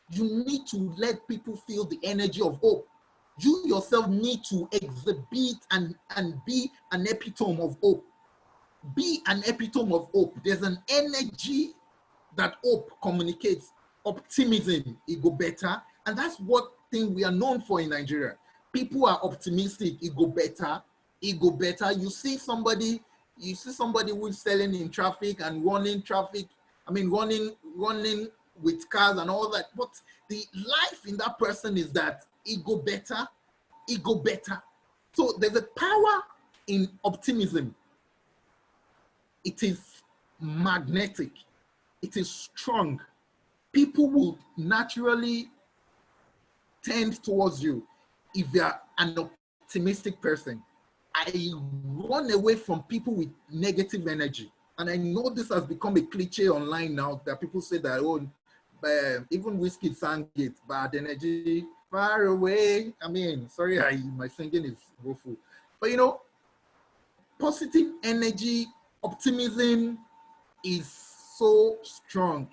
you need to let people feel the energy of hope. You yourself need to exhibit and be an epitome of hope. Be an epitome of hope. There's an energy that hope communicates. Optimism, it go better. And that's what thing we are known for in Nigeria. People are optimistic, it go better, it go better. You see somebody who's selling in traffic and running traffic, running with cars and all that. But the life in that person is that it go better, it go better. So there's a power in optimism. It is magnetic, it is strong. People will naturally tend towards you if you are an optimistic person. I run away from people with negative energy. And I know this has become a cliche online now that people say that, oh, even Whiskey sang it, bad energy, far away. Sorry, my singing is woeful. But positive energy, optimism is so strong.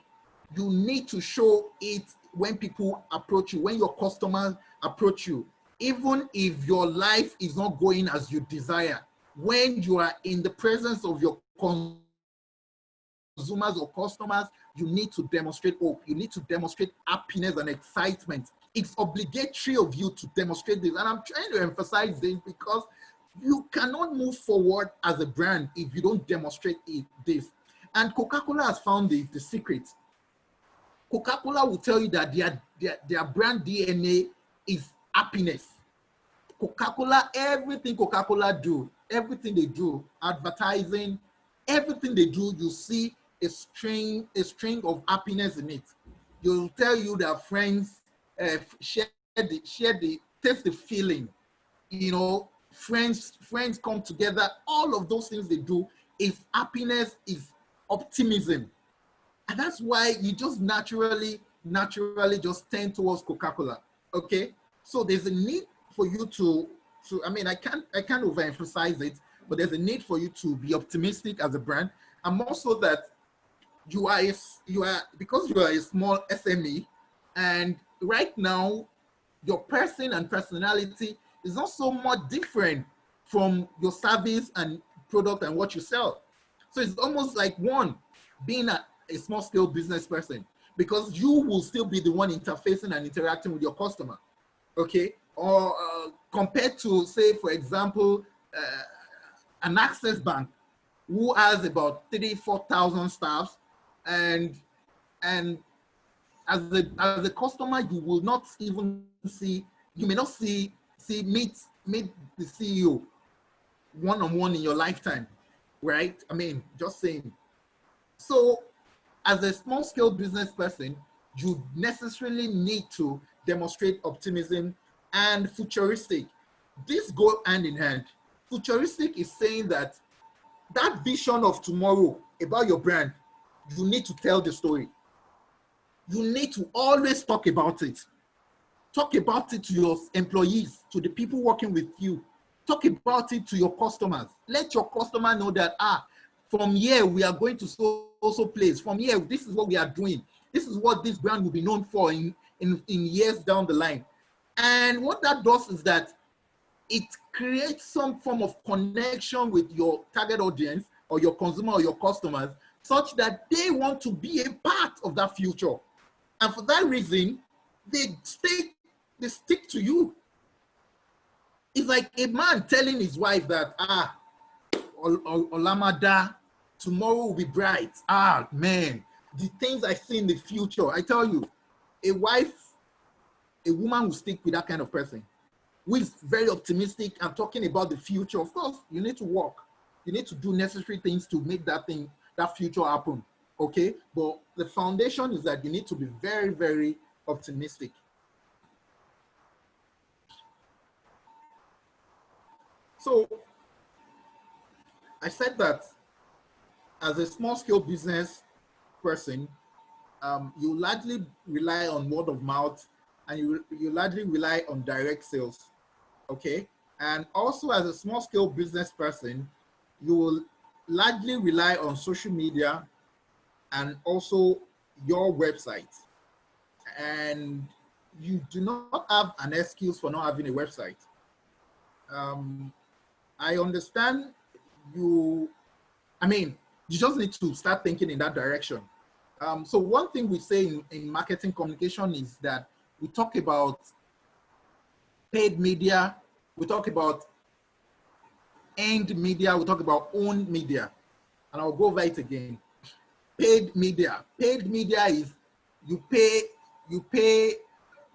You need to show it when people approach you, when your customers approach you, even if your life is not going as you desire. When you are in the presence of your consumers or customers, you need to demonstrate hope. You need to demonstrate happiness and excitement. It's obligatory of you to demonstrate this. And I'm trying to emphasize this because You cannot move forward as a brand if you don't demonstrate this. And Coca-Cola has found the secret. Coca-Cola will tell you that their brand DNA is happiness. Coca-Cola, everything Coca-Cola do, everything they do, advertising, everything they do, you see a string of happiness in it. You'll tell you that friends share the taste the feeling. You know, friends come together. All of those things they do is happiness, is optimism, and that's why you just naturally just tend towards Coca-Cola. Okay, so there's a need for you to I mean, I can't overemphasize it, but there's a need for you to be optimistic as a brand, and also that you are because you are a small SME, and right now your person and personality is not so much different from your service and product and what you sell. So it's almost like one being a small scale business person, because you will still be the one interfacing and interacting with your customer. Okay, or compared to, say, for example, an Access Bank who has about 3,000-4,000 staffs, and as a customer, you will not even see, you may not meet the CEO one-on-one in your lifetime, right? I mean, just saying. So as a small scale business person, you necessarily need to demonstrate optimism and futuristic. These go hand in hand. Futuristic is saying that vision of tomorrow about your brand, you need to tell the story. You need to always talk about it. Talk about it to your employees, to the people working with you. Talk about it to your customers. Let your customer know that, from here, we are going to so place. From here, this is what we are doing. This is what this brand will be known for in years down the line. And what that does is that it creates some form of connection with your target audience or your consumer or your customers, such that they want to be a part of that future. And for that reason, they stick to you. It's like a man telling his wife that, Olamada, tomorrow will be bright. Man, the things I see in the future. I tell you, a woman will stick with that kind of person who is very optimistic and talking about the future. Of course, you need to work. You need to do necessary things to make that future happen. Okay, but the foundation is that you need to be very, very optimistic. So I said that as a small scale business person, you largely rely on word of mouth, and you largely rely on direct sales. Okay, and also as a small scale business person, you will largely rely on social media and also your website. And you do not have an excuse for not having a website. I understand you just need to start thinking in that direction. So one thing we say in marketing communication is that we talk about paid media, we talk about earned media, we talk about owned media. And I'll go over it again. Paid media. Paid media is you pay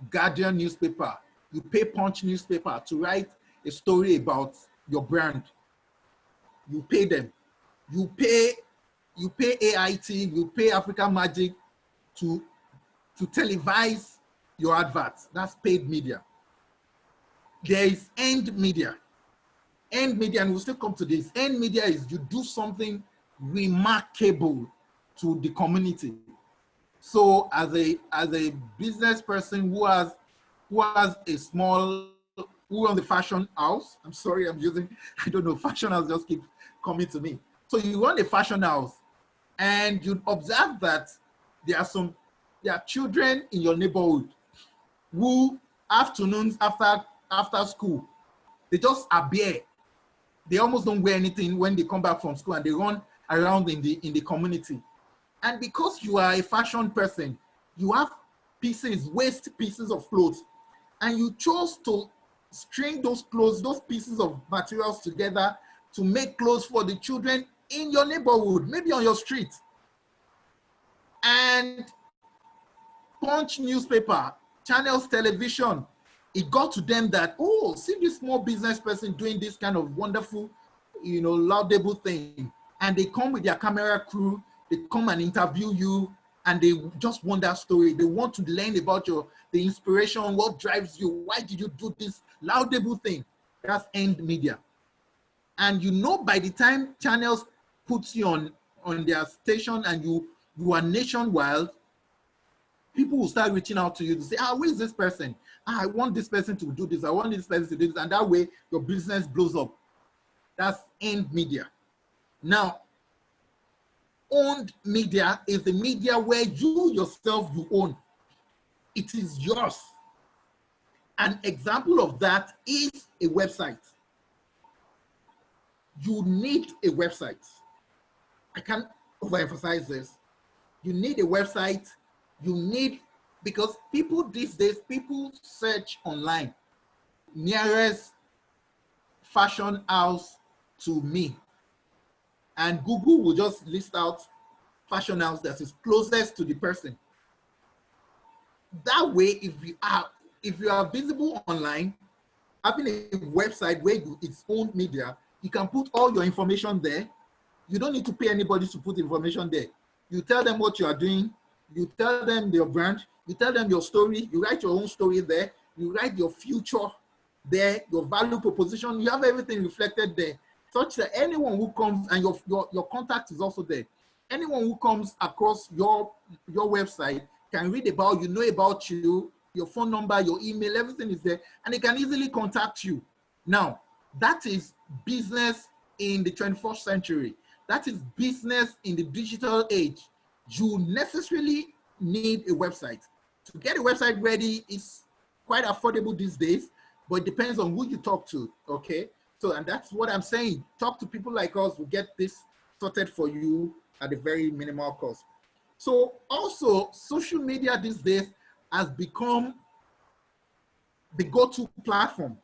Guardian newspaper, you pay Punch newspaper to write a story about your brand. You pay them. You pay AIT, you pay Africa Magic to televise your adverts. That's paid media. There is earned media. Earned media, and we'll still come to this. Earned media is you do something remarkable to the community. So as a business person who has a small, who owns the fashion house, I'm sorry, I don't know, fashion house just keep coming to me. So you run a fashion house, and you observe that there are children in your neighborhood who afternoons after school, they just appear. They almost don't wear anything when they come back from school, and they run around in the community. And because you are a fashion person, you have waste pieces of clothes, and you chose to string those clothes, those pieces of materials together to make clothes for the children in your neighborhood, maybe on your street. And Punch newspaper, Channels television, it got to them that, oh, see this small business person doing this kind of wonderful, laudable thing. And they come with their camera crew, they come and interview you, and they just want that story. They want to learn about the inspiration, what drives you, why did you do this laudable thing? That's end media. And by the time Channels puts you on their station and you are nationwide, people will start reaching out to you to say, who is this person? I want this person to do this. I want this person to do this. And that way, your business blows up. That's end media. Now, owned media is the media where you yourself, you own. It is yours. An example of that is a website. You need a website. I can't overemphasize this. You need a website. Because people these days, people search online, nearest fashion house to me. And Google will just list out fashion house that is closest to the person. That way, if you are visible online, having a website where it's own media, you can put all your information there. You don't need to pay anybody to put information there. You tell them what you are doing. You tell them your brand. You tell them your story. You write your own story there. You write your future there, your value proposition. You have everything reflected there, such that anyone who comes, and your contact is also there. Anyone who comes across your website can read about you, know about you, your phone number, your email, everything is there, and they can easily contact you. Now, that is business in the 21st century. That is business in the digital age. You necessarily need a website. To get a website ready is quite affordable these days, but it depends on who you talk to, okay? So, and that's what I'm saying. Talk to people like us who get this sorted for you at a very minimal cost. So also, social media these days has become the go-to platform,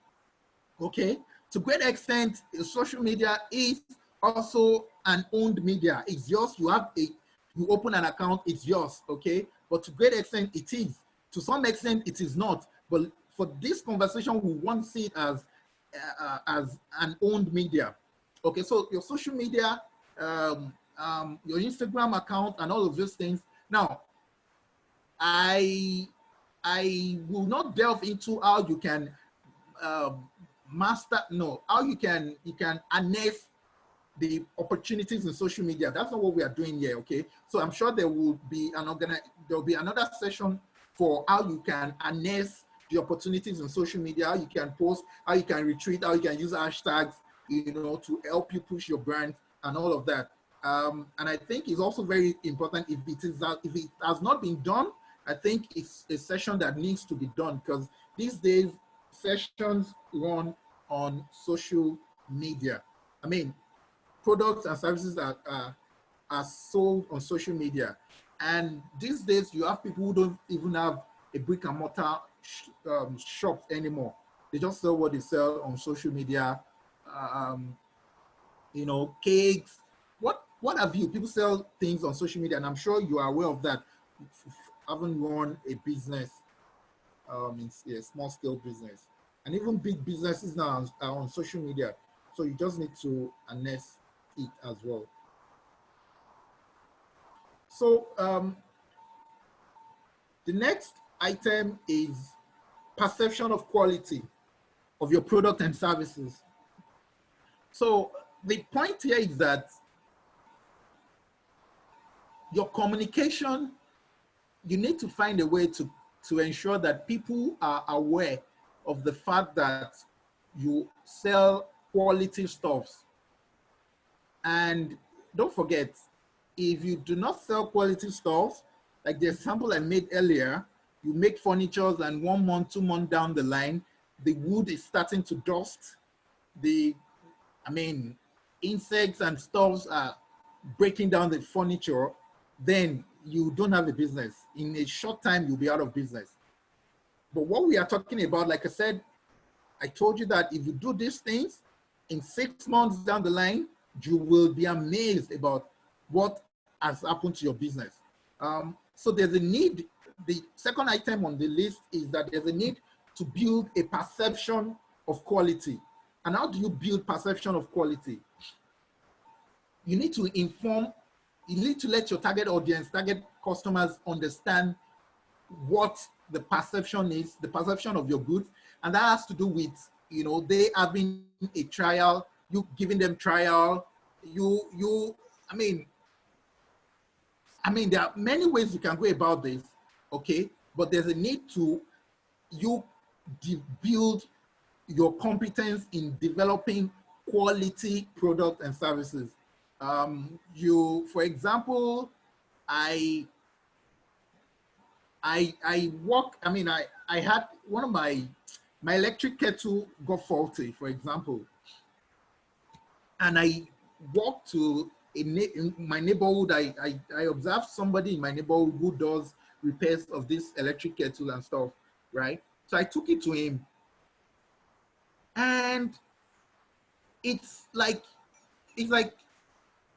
okay? To a great extent, social media is also an owned media. It's yours. You open an account, it's yours, okay? But to a great extent, it is. To some extent, it is not. But for this conversation, we want to see it as an owned media. Okay, so your social media, your Instagram account, and all of those things. Now, I will not delve into how you can how you can harness the opportunities in social media. That's not what we are doing here, okay? So I'm sure there will be another session for how you can harness the opportunities in social media, how you can post, how you can retweet, how you can use hashtags, to help you push your brand and all of that. And I think it's also very important if it has not been done, I think it's a session that needs to be done, because these days sessions run on social media. I mean, products and services are sold on social media. And these days you have people who don't even have a brick and mortar shops anymore. They just sell what they sell on social media. Cakes, what have you? People sell things on social media, and I'm sure you are aware of that. Haven't run a business, a small scale business, and even big businesses now are on social media. So you just need to harness it as well. So the next item is perception of quality of your product and services. So the point here is that your communication, you need to find a way to ensure that people are aware of the fact that you sell quality stuffs. And don't forget, if you do not sell quality stuff, like the example I made earlier, you make furniture and 1 month, 2 months down the line, the wood is starting to dust. Insects and stuffs are breaking down the furniture, then you don't have a business. In a short time, you'll be out of business. But what we are talking about, like I said, I told you that if you do these things, in 6 months down the line, you will be amazed about what has happened to your business. So there's a need. The second item on the list is that there's a need to build a perception of quality. And how do you build perception of quality? You need to inform, you need to let your target audience, target customers understand what the perception is, the perception of your goods. And that has to do with, you know, they having a trial, you giving them trial, I mean, there are many ways you can go about this, okay? But there's a need to build your competence in developing quality products and services. For example, I had one of my electric kettle got faulty, for example, and I walked to in my neighborhood. I observed somebody in my neighborhood who does repairs of this electric kettle and stuff, right? So I took it to him, and it's like,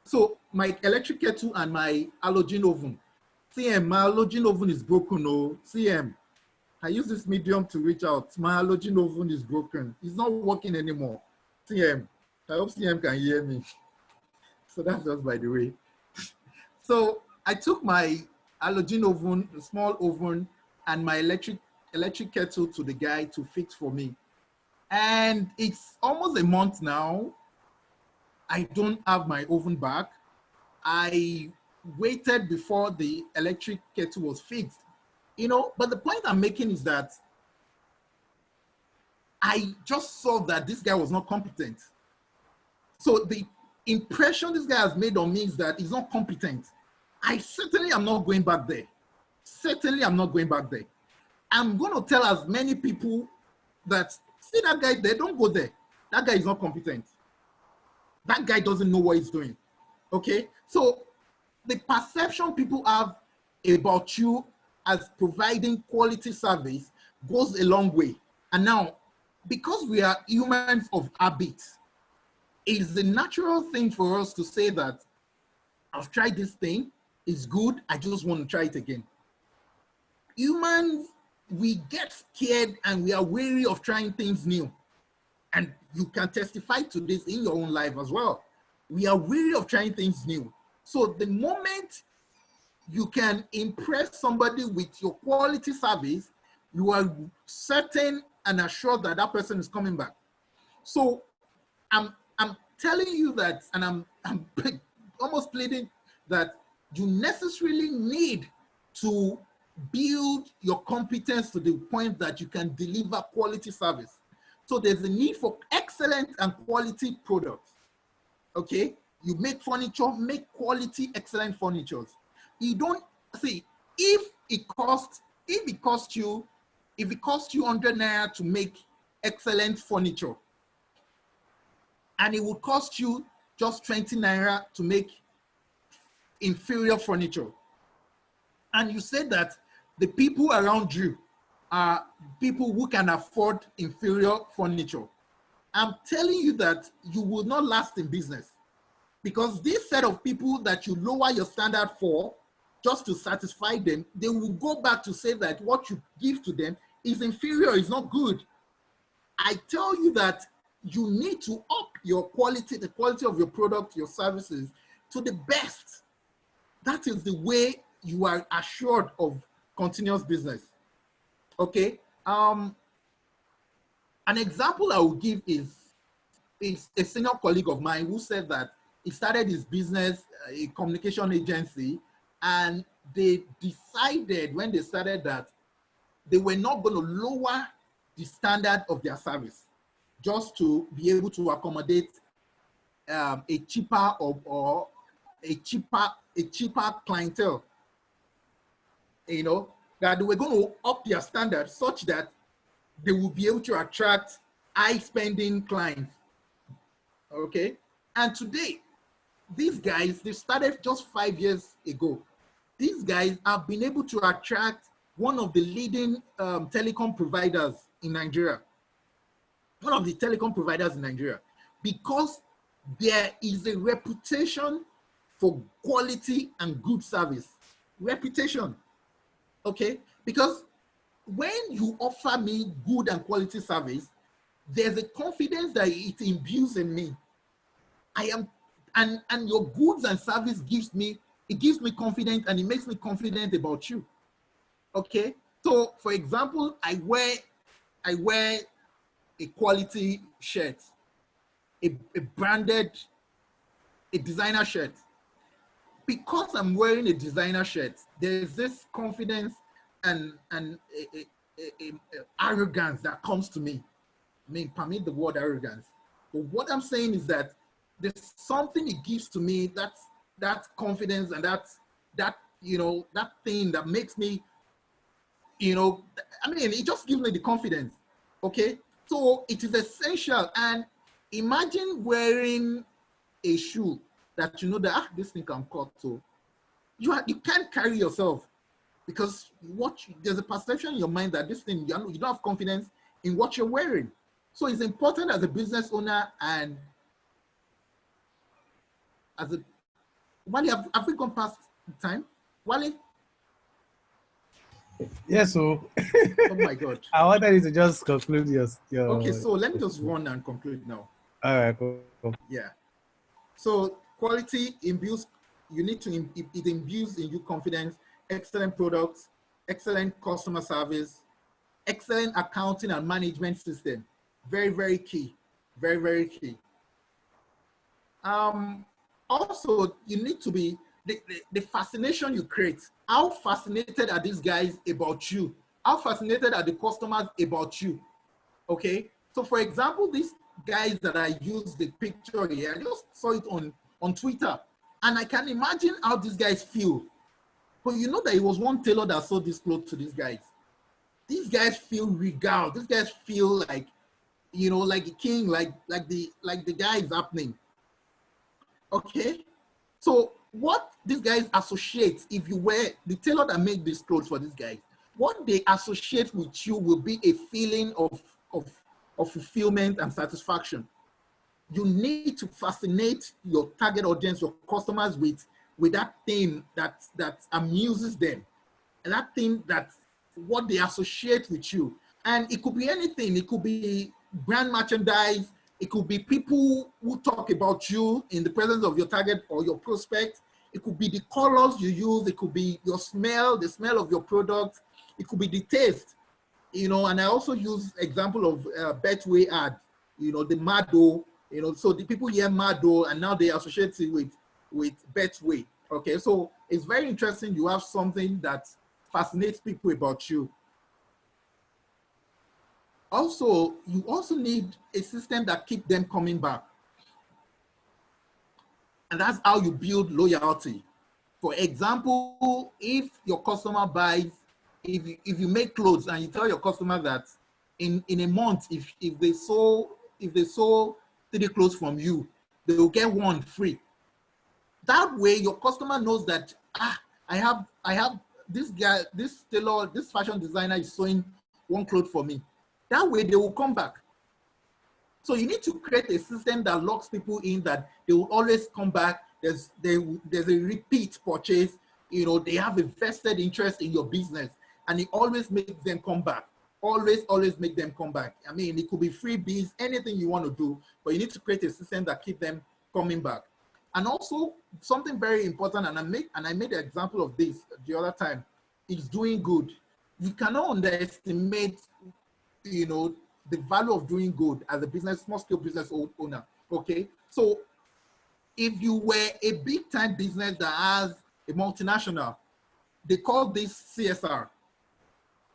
so my electric kettle and my halogen oven. CM, my halogen oven is broken. Oh, CM, I use this medium to reach out. My halogen oven is broken. It's not working anymore. CM, I hope CM can hear me. So that's just by the way. So I took my halogen oven, the small oven, and my electric kettle to the guy to fix for me. And it's almost a month now. I don't have my oven back. I waited before the electric kettle was fixed, you know, but the point I'm making is that I just saw that this guy was not competent. So the impression this guy has made on me is that he's not competent. I certainly am not going back there. Certainly I'm not going back there. I'm going to tell as many people that, see that guy there, don't go there. That guy is not competent. That guy doesn't know what he's doing. Okay? So the perception people have about you as providing quality service goes a long way. And now, because we are humans of habit, it's the natural thing for us to say that I've tried this thing, it's good, I just want to try it again. Humans, we get scared and we are wary of trying things new. And you can testify to this in your own life as well. We are wary of trying things new. So the moment you can impress somebody with your quality service, you are certain and assured that that person is coming back. So I'm telling you that, and I'm almost pleading that you necessarily need to build your competence to the point that you can deliver quality service. So there's a need for excellent and quality products. Okay, you make furniture, make quality, excellent furniture. You don't see if it costs you 100 naira to make excellent furniture, and it would cost you just 20 naira to make inferior furniture. And you say that the people around you are people who can afford inferior furniture. I'm telling you that you will not last in business, because this set of people that you lower your standard for just to satisfy them, they will go back to say that what you give to them is inferior, is not good. I tell you that you need to up your quality, the quality of your product, your services to the best. That is the way you are assured of continuous business. Okay. An example I will give is a senior colleague of mine who said that he started his business, a communication agency, and they decided when they started that they were not going to lower the standard of their service just to be able to accommodate a cheaper or a cheaper clientele. You know, that they were going to up their standard such that they will be able to attract high spending clients. Okay. And today, these guys, they started just 5 years ago. These guys have been able to attract one of the leading telecom providers in Nigeria. one of the telecom providers in Nigeria, because there is a reputation for quality and good service. Reputation, okay? Because when you offer me good and quality service, there's a confidence that it imbues in me. I am, and your goods and service gives me confidence, and it makes me confident about you. Okay. So for example, I wear a quality shirt, a branded, a designer shirt. Because I'm wearing a designer shirt, there's this confidence and arrogance that comes to me. I mean, permit the word arrogance. But what I'm saying is that there's something it gives to me, that confidence and that that thing that makes me, I mean, it just gives me the confidence. Okay, so it is essential. And imagine wearing a shoe that that this thing can cut. So you can't carry yourself because there's a perception in your mind that this thing you don't have confidence in what you're wearing. So it's important as a business owner and as a Wally, have we gone past time? Wally? Yeah, so Oh my God. I wanted you to just conclude your Okay, so let me just run and conclude now. All right, cool. Yeah. So quality imbues, it imbues in you confidence, excellent products, excellent customer service, excellent accounting and management system. Very, very key. Very, very key. Also, you need to be the fascination you create. How fascinated are these guys about you? How fascinated are the customers about you? Okay. So for example, these guys that I use the picture here, I just saw it on Twitter, and I can imagine how these guys feel. But you know that it was one tailor that sold this clothes to these guys. These guys feel regal. These guys feel like, like a king, like the guy is happening. Okay. So what these guys associate, if you wear the tailor that made these clothes for these guys, what they associate with you will be a feeling of fulfillment and satisfaction. You need to fascinate your target audience, your customers with that thing that amuses them, and that thing that what they associate with you. And it could be anything. It could be brand merchandise. It could be people who talk about you in the presence of your target or your prospect. It could be the colors you use. It could be your smell, the smell of your product. It could be the taste, and I also use example of Betway ad, the Mado, so the people hear Mado and now they associate it with Betway. Okay, so it's very interesting. You have something that fascinates people about you. Also, you also need a system that keeps them coming back. And that's how you build loyalty. For example, if your customer buys, if you make clothes and you tell your customer that in a month, if they sold 3 clothes from you, they will get 1 free. That way, your customer knows that I have this guy, this tailor, this fashion designer is sewing 1 cloth for me. That way, they will come back. So you need to create a system that locks people in, that they will always come back. There's a repeat purchase. They have a vested interest in your business, and it always makes them come back. Always make them come back. I mean, it could be freebies, anything you want to do, but you need to create a system that keeps them coming back. And also something very important, and I made an example of this the other time, is doing good. You cannot underestimate, the value of doing good as a small scale business owner. Okay, so if you were a big time business that has a multinational, they call this CSR.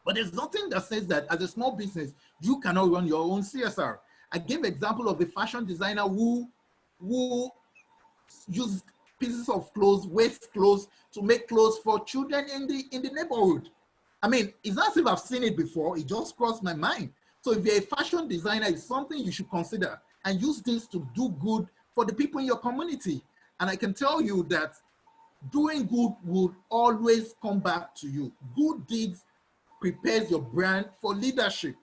But there's nothing that says that as a small business, you cannot run your own CSR. I gave an example of a fashion designer who used pieces of clothes, waste clothes, to make clothes for children in the neighborhood. I mean, it's not as if I've seen it before. It just crossed my mind. So if you're a fashion designer, it's something you should consider and use this to do good for the people in your community. And I can tell you that doing good will always come back to you. Good deeds prepares your brand for leadership.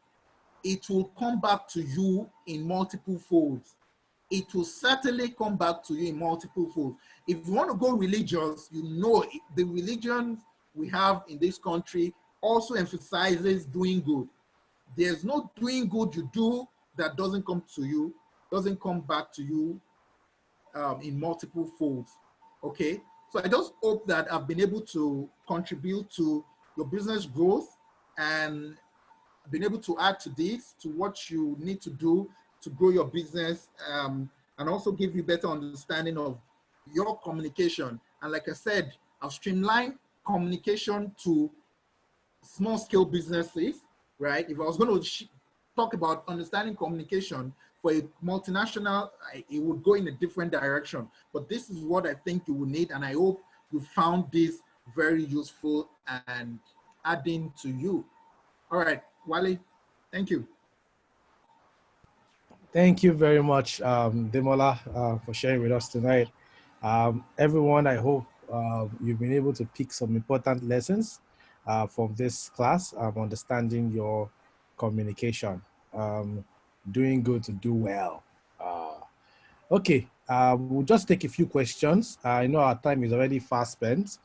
it will come back to you in multiple folds. It will certainly come back to you in multiple folds. If you want to go religious, you know the religion we have in this country also emphasizes doing good. There's no doing good you do that doesn't come to you, doesn't come back to you in multiple folds. Okay, so I just hope that I've been able to contribute to your business growth and been able to add to this, to what you need to do to grow your business, and also give you better understanding of your communication. And like I said, I've streamlined communication to small scale businesses, right? If I was going to talk about understanding communication for a multinational, it would go in a different direction. But this is what I think you will need. And I hope you found this very useful and adding to you. All right, Wale, thank you. Thank you very much, Demola, for sharing with us tonight. Everyone, I hope you've been able to pick some important lessons from this class, understanding your communication, doing good to do well. Okay, we'll just take a few questions. I know our time is already fast spent,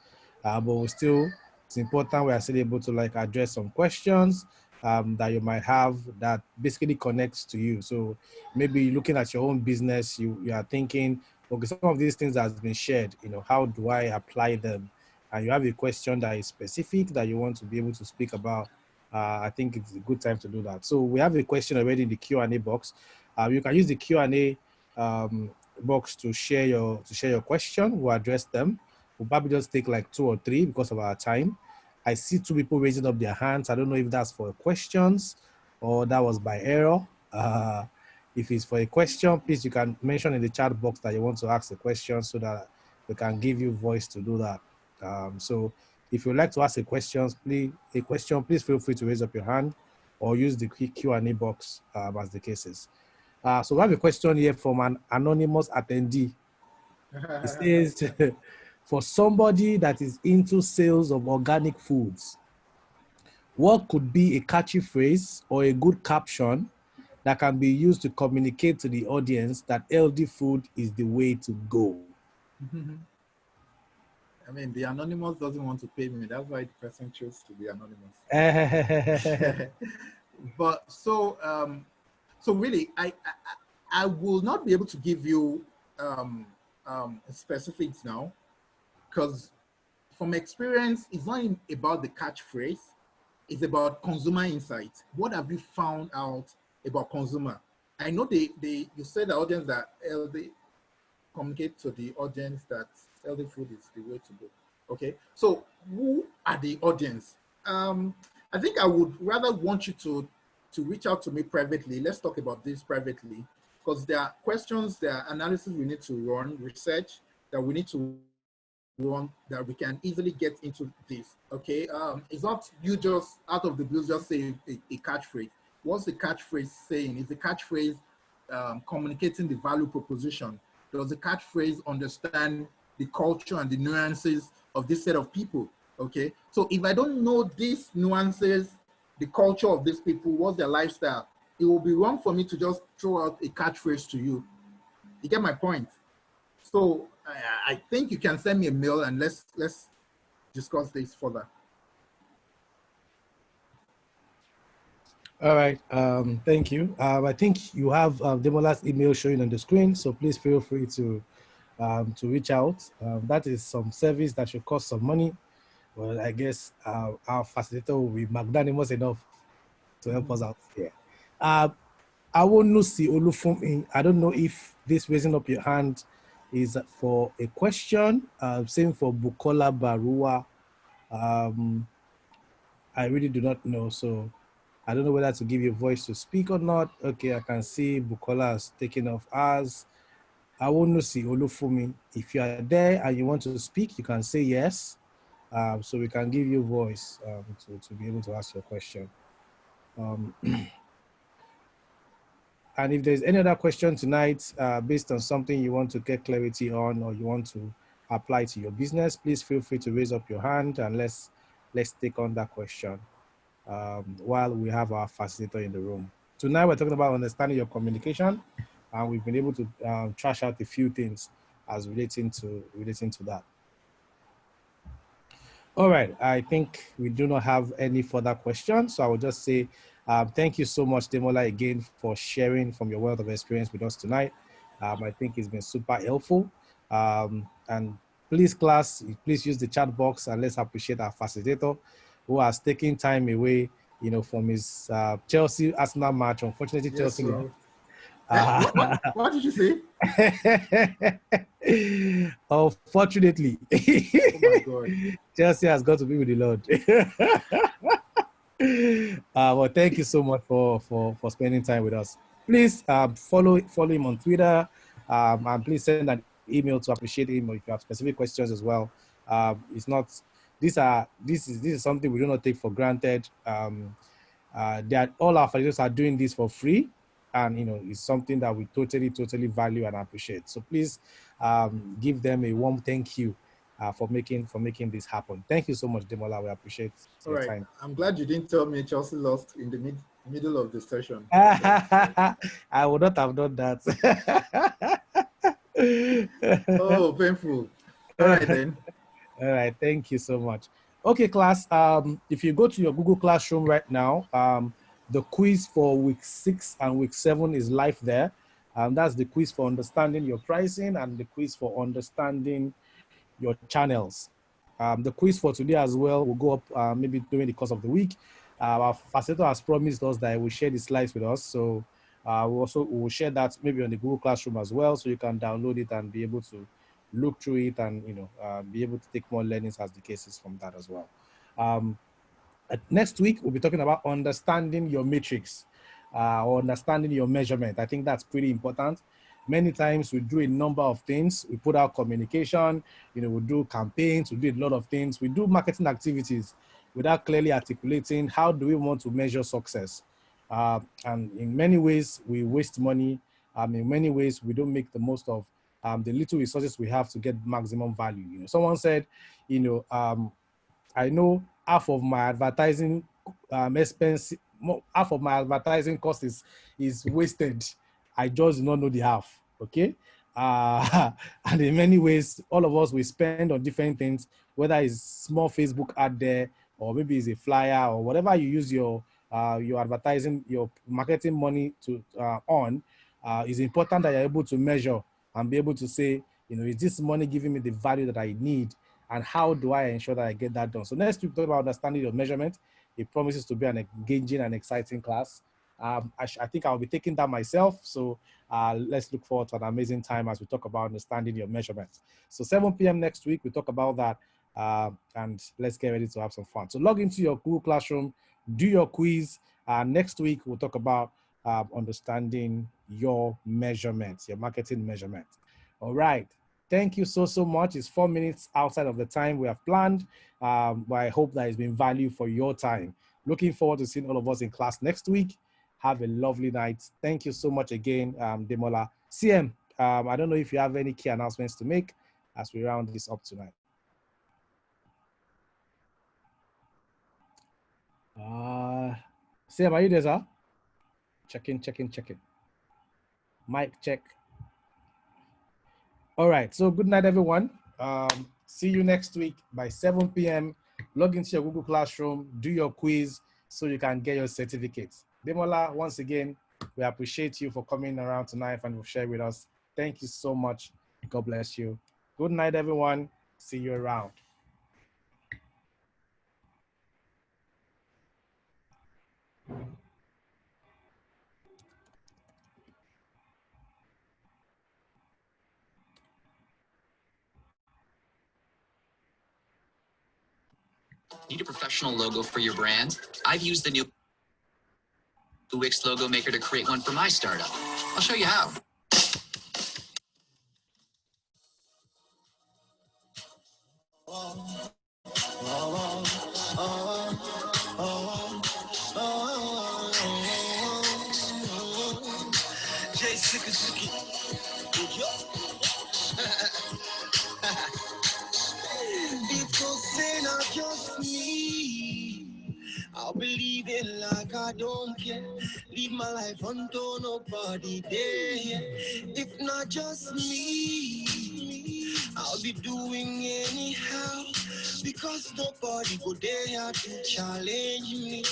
but we'll still, it's important we are still able to like address some questions that you might have that basically connects to you. So maybe looking at your own business, you are thinking, okay, some of these things that has been shared, how do I apply them? And you have a question that is specific that you want to be able to speak about. I think it's a good time to do that. So we have a question already in the Q&A box. You can use the Q&A box to share your question. We'll address them. We'll probably just take like 2 or 3 because of our time. I see 2 people raising up their hands. I don't know if that's for questions or that was by error. If it's for a question, please, you can mention in the chat box that you want to ask a question so that we can give you voice to do that. So if you'd like to ask a question, please feel free to raise up your hand or use the Q&A box as the case is. So we have a question here from an anonymous attendee. It says, for somebody that is into sales of organic foods, what could be a catchy phrase or a good caption that can be used to communicate to the audience that healthy food is the way to go? I mean, the anonymous doesn't want to pay me. That's why the person chose to be anonymous. But so really, I will not be able to give you specifics now, because from experience, it's not about the catchphrase. It's about consumer insight. What have you found out about consumer? I know you said the audience that healthy, communicate to the audience that healthy food is the way to go. Okay, so who are the audience? I think I would rather want you to reach out to me privately. Let's talk about this privately, because there are questions, there are analysis we need to run, research that we need to run, that we can easily get into this. Okay, it's not you just out of the blue just say a catchphrase. What's the catchphrase saying? Is the catchphrase communicating the value proposition? Does the catchphrase understand the culture and the nuances of this set of people? Okay, so if I don't know these nuances, the culture of these people, what's their lifestyle, it will be wrong for me to just throw out a catchphrase to you. You get my point? So I think you can send me a mail and let's discuss this further. All right, thank you. I think you have Demola's email showing on the screen, so please feel free to reach out. That is some service that should cost some money. Well, I guess our facilitator will be magnanimous enough to help us out here. Awonusi Olufumi, I don't know if this raising up your hand is for a question. Same for Bukola Barua. I really do not know, so I don't know whether to give you a voice to speak or not. Okay, I can see Bukola has taken off as Awonusi Olufumi. If you are there and you want to speak, you can say yes. So we can give you voice to be able to ask your question. And if there's any other question tonight based on something you want to get clarity on or you want to apply to your business, please feel free to raise up your hand and let's take on that question while we have our facilitator in the room. Tonight we're talking about understanding your communication, and we've been able to trash out a few things as relating to that. All right, I think we do not have any further questions, so I will just say thank you so much, Ademola, again for sharing from your wealth of experience with us tonight. I think it's been super helpful. And please, class, please use the chat box and let's appreciate our facilitator who has taken time away, from his Chelsea Arsenal match. Unfortunately, Yes, Chelsea lost. sir. What did you say? Unfortunately, Oh my God. Chelsea has got to be with the Lord. Well, thank you so much for spending time with us. Please follow him on Twitter, and please send an email to appreciate him, or if you have specific questions as well. It's not. This is something we do not take for granted. That all our facilitators are doing this for free, and it's something that we totally value and appreciate. So please give them a warm thank you for making this happen. Thank you so much, Demola. We appreciate All your right. time. I'm glad you didn't tell me Chelsea lost in the middle of the session. So, I would not have done that. oh, painful. All right then. All right, thank you so much. Okay, class. If you go to your Google Classroom right now, the quiz for week 6 and week 7 is live there. That's the quiz for understanding your pricing and the quiz for understanding your channels. The quiz for today as well will go up maybe during the course of the week. Our facilitator has promised us that he will share the slides with us. So we will share that maybe on the Google Classroom as well, so you can download it and be able to look through it and be able to take more learnings as the cases from that as well. Next week, we'll be talking about understanding your matrix or understanding your measurement. I think that's pretty important. Many times we do a number of things. We put out communication, we do campaigns, we do a lot of things. We do marketing activities without clearly articulating how do we want to measure success. And in many ways, we waste money. In many ways, we don't make the most of the little resources we have to get maximum value. Someone said, I know half of my advertising expense, half of my advertising cost is wasted. I just do not know the half. Okay. And in many ways, all of us we spend on different things, whether it's small Facebook ad there, or maybe it's a flyer, or whatever you use your advertising, your marketing money to on. It's important that you're able to measure and be able to say, is this money giving me the value that I need? And how do I ensure that I get that done? So next week, talk about understanding your measurement. It promises to be an engaging and exciting class. I think I'll be taking that myself. So let's look forward to an amazing time as we talk about understanding your measurement. So 7 p.m. next week, we talk about that. And let's get ready to have some fun. So log into your Google Classroom, do your quiz. Next week, we'll talk about understanding your measurements, your marketing measurement. All right. Thank you so much. It's 4 minutes outside of the time we have planned, but I hope that it's been value for your time. Looking forward to seeing all of us in class next week. Have a lovely night. Thank you so much again, Demola. CM, I don't know if you have any key announcements to make as we round this up tonight. CM, are you there, sir? Check in. Mic check. All right. So good night, everyone. See you next week by 7 p.m. Log into your Google Classroom, do your quiz so you can get your certificates. Demola, once again, we appreciate you for coming around tonight and sharing with us. Thank you so much. God bless you. Good night, everyone. See you around. Need a professional logo for your brand? I've used the new Wix logo maker to create one for my startup. I'll show you how. I'll believe it. pretend like I don't care. Leave my life unto nobody there. If not just me, I'll be doing anyhow. Because nobody go there to challenge me.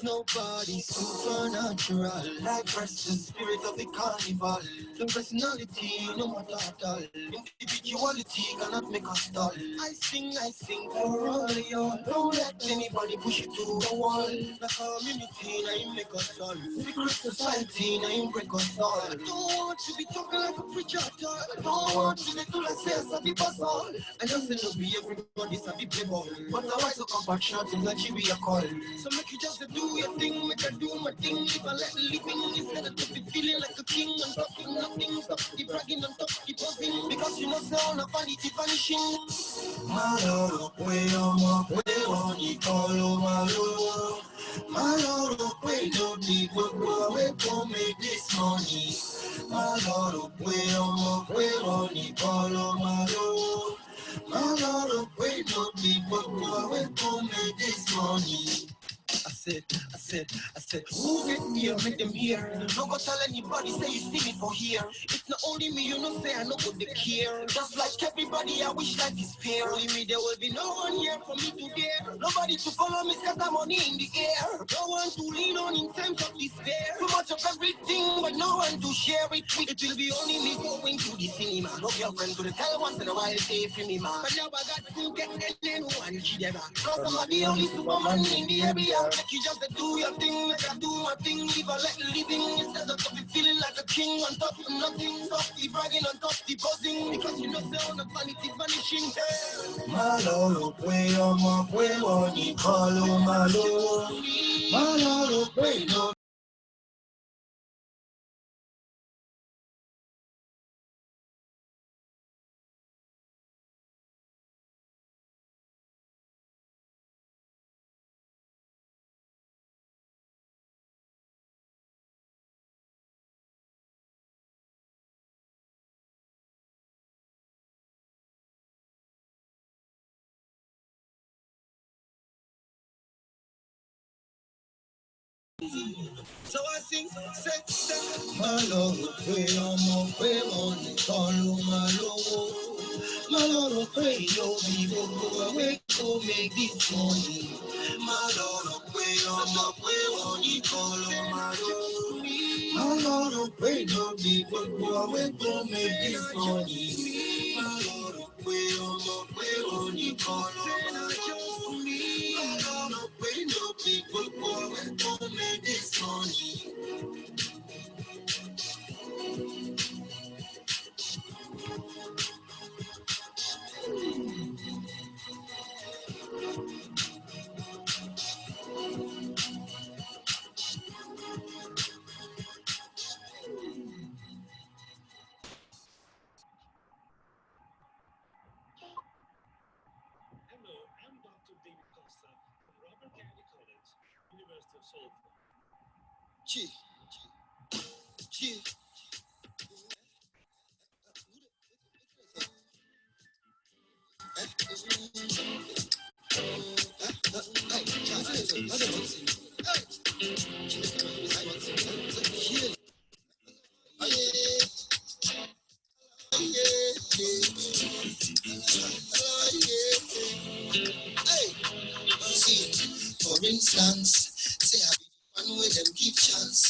Nobody supernatural. Life versus spirit of the carnival. The personality, no matter at all. Individuality cannot make us dull. I sing for all y'all. Don't let anybody push you to the wall. The community, now make us all. Secret society, now break us all. I don't want to be talking like a preacher at all. I don't want to let all I say as a people all. I just say no be everybody's a big playboy. But I wise to compassion to like you be a call. So make you just do your thing, make I do my thing. Live a let living instead of to be feeling like a king. And talking nothing, stop the bragging and top the buzzing. Because you know sound of vanity vanishing. Malo, way on you call malo. Malo, way no need work, we go make this money. Malo, way on you call malo. Malo, way no need work, we go make this money. I said, who get here, make them here. No go tell anybody, say you see me for here. It's not only me, you know, say I know what they care. Just like everybody, I wish life is fair. Only me, there will be no one here for me to dare. Nobody to follow me, scatter money in the air. No one to lean on in times of despair. Too much of everything, but no one to share it with. It will be only me going to the cinema. No girlfriend to the tell once in a while, say for me, man. But now I got to get anyone, together. Cause I'm the only superman in the area. Make you just do your thing, like I do my thing. Live a let living instead of to be feeling like a king on top of nothing. Stop the bragging on top the buzzing. Because you know sound of vanity vanishing. Malo, way on you call malo. Malo, way no. So I sing, say, malo, way on you call malo. Malo, way no people we go make this money. Malo, way on you call malo. Malo, way no people we go make this money. Malo, way on you call malo. Malo, way no people we go make this money. G, G. For instance, say I be the one where them give chance.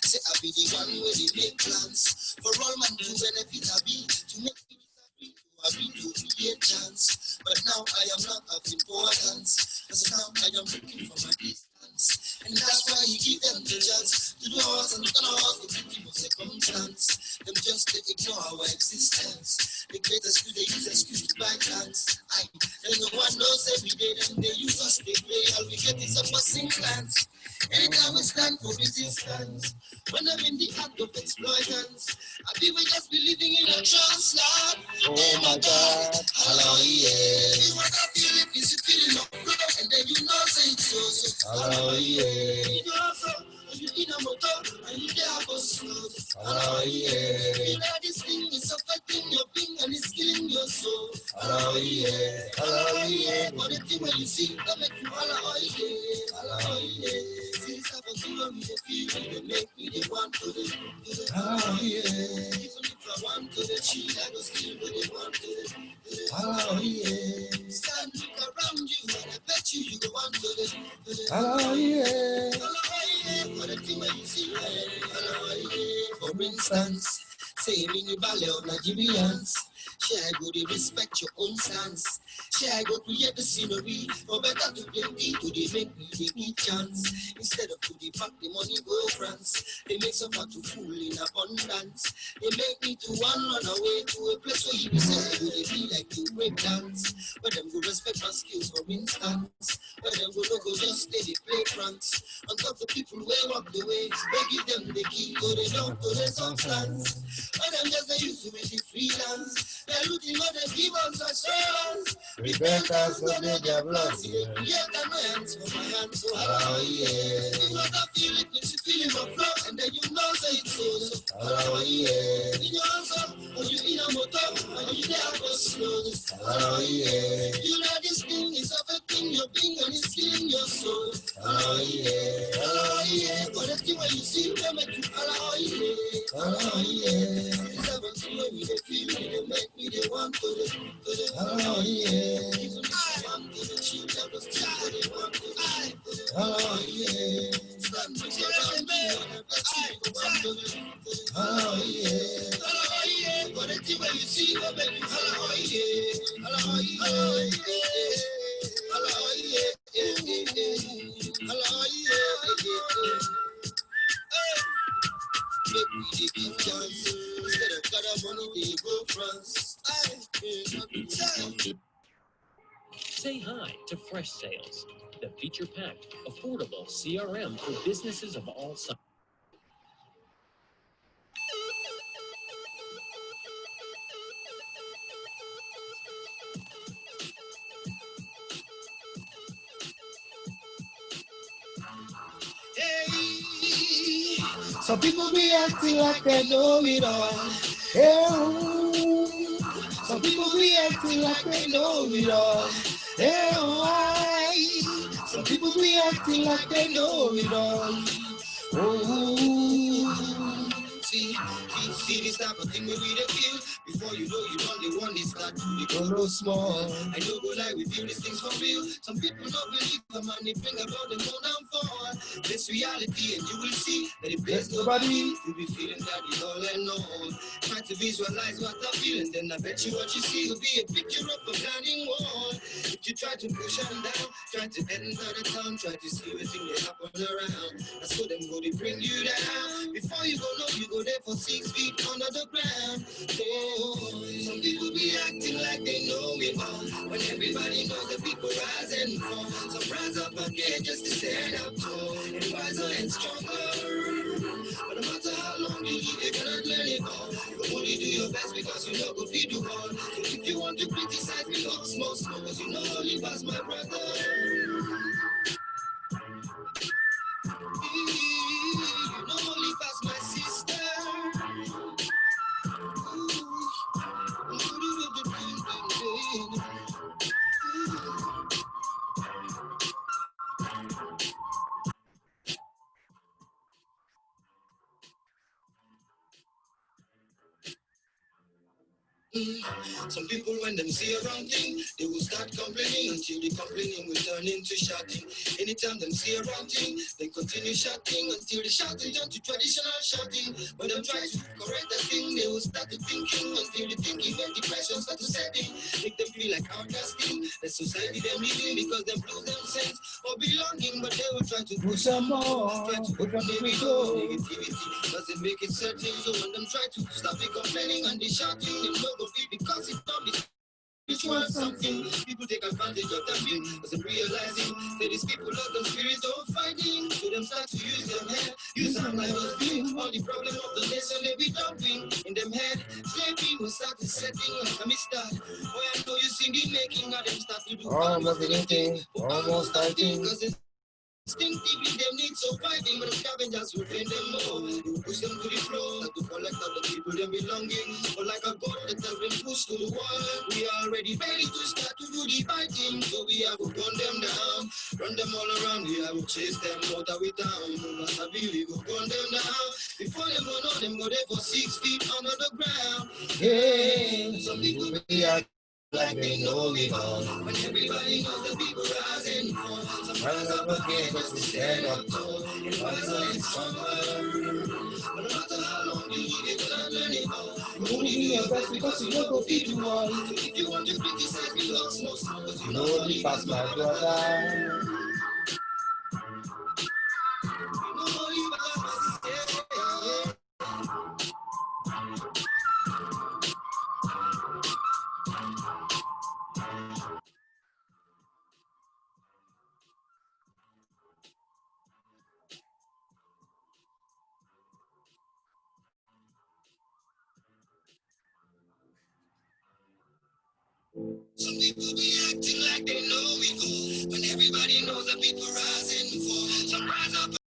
Say I be the one where they make plans. For all man to benefit I be to make me happy to agree to create chance. But now I am not of importance. Cause now I am looking for my distance. And that's why you give them the chance to do us and turn us the victim of circumstance. Them just to ignore our existence. The greatest do they use excuse to buy chance. And no one knows every day them they use us, they play. All we get is a passing glance. Anytime we stand for resistance, when I'm in the act of exploitance, I be we just be living in a trance, Lord. Oh my God, hello, yeah. You want to feel it, is you feeling of love, and then you know say it's so. Hello, yeah. You know so, you need a motor, and you get a bus. Hello, yeah. You know this thing is affecting your being and it's killing your soul. Hello, yeah. Hello, yeah. But the thing when you see, that make you hello, yeah. Hello, yeah. Since see what we feel, they make me the one to the oh yeah. Even if I want to the cheat, I go still with the one to the oh yeah. Stand look around you, and I bet you go want to the oh yeah. Oh yeah. For the thing when you see, oh yeah. For instance, say me in the valley of Nigerians. Share go to respect your own stance. Share go create the scenery. For better to plenty to they make me take me chance. Instead of to the back the money go France. They make some to fool in abundance. They make me to one run away to a place where you say go they be like to break dance. Where them go respect my skills for instance. Where them go just stay they play France. On top the people way walk the way. They give them the key go they don't go they some plans. When them just they use to make it freelance. They're looking what they give us assurance. Repentance, go they their blood. Yeah, them my hands for my hands. So oh yeah. You know that feel it, makes you feel in my flow. And then you know say it's so. Oh yeah. In your hands up, or you in a motor, and you there go slow. Oh yeah. You know this thing is affecting your being and it's killing your soul. Oh yeah. Oh yeah. But the thing when you see them make you oh yeah. Oh yeah. It's never see when you feel it, they make me the one to the oh yeah. Even if I want to the cheat, I was still the one to the oh yeah. Stand with your hand, and I bet you go one to the oh yeah. Oh yeah. But the thing when you see them make you oh yeah. Oh yeah. Oh yeah. Oh yeah. Make me the big chance. Instead of got money, they go France. Say hi to Fresh Sales, the feature-packed, affordable CRM for businesses of all sizes. Hey, some people be acting like they know it all. Hey, some people be acting like they know it all. Hey, why? Some people be acting like they know it all. Oh, see this type of thing we really feel. Before you know you don't the one they start to they go no small. I know go like we feel these things for real. Some people don't believe the man they bring about them no downfall. This reality and you will see that it pays nobody. You be feeling that it's all and all. Try to visualize what I'm feeling, then I bet you what you see will be a picture of a blinding wall. If you try to push them down, try to enter the town, try to see everything that happen around. That's what them go to bring you down. Before you go low, you go there for 6 feet under the ground. Oh, some people be acting like they know it all. When everybody knows the people rise and fall. Some rise up again just to stand up tall and wiser and stronger. But no matter how long you live, you cannot let it go. You can only do your best because you know go feed the world. So if you want to criticize me, look small, cause you know only pass my brother. You know only pass my sister. Some people when them see a wrong thing, they will start complaining until the complaining will turn into shouting. Anytime them see a wrong thing, they continue shouting until the shouting turn to traditional shouting. When them try to correct the thing, they will start to thinking until the thinking and depression start to set in. Make them feel like outcasting. The society them living because them lose them sense or belonging, but they will try to push some more. Try to put on baby go negativity, cause they make it certain. So when them try to stop the complaining and the shouting, them no go be because it don't be ritual something. People take advantage of that thing, cause they're realizing that these people love them spirits of fighting. So them start to use them head, use them like a thing. All the problem of the nation they be dumping in them head. Slavery will start to setting like a start. Boy, I know you see me making, now them start to do almost anything, almost fighting, cause it's instinctively them need surviving, but the scavengers will bring them more. You push them to the floor, to collect other people them belonging. But like a goat that has been pushed to the wall, we are already ready to start to do the fighting. So we have to gun them down, Run them all around, we I will chase them out of we town. But I believe we go run them down. Before them go know them go there for 6 feet under the ground. Yeah, some people be acting like they know it all. When everybody knows the people rising for. Some rise up again just to stand up tall. And rise up stronger. But no matter how long you need it, gonna learn it all. You only do your best because you don't go feed you all. So if you want to criticize me, lost no sound. But you know only pass my brother. You know only pass my sister. Some people be acting like they know it all, when everybody knows that people rising for. Some rise up.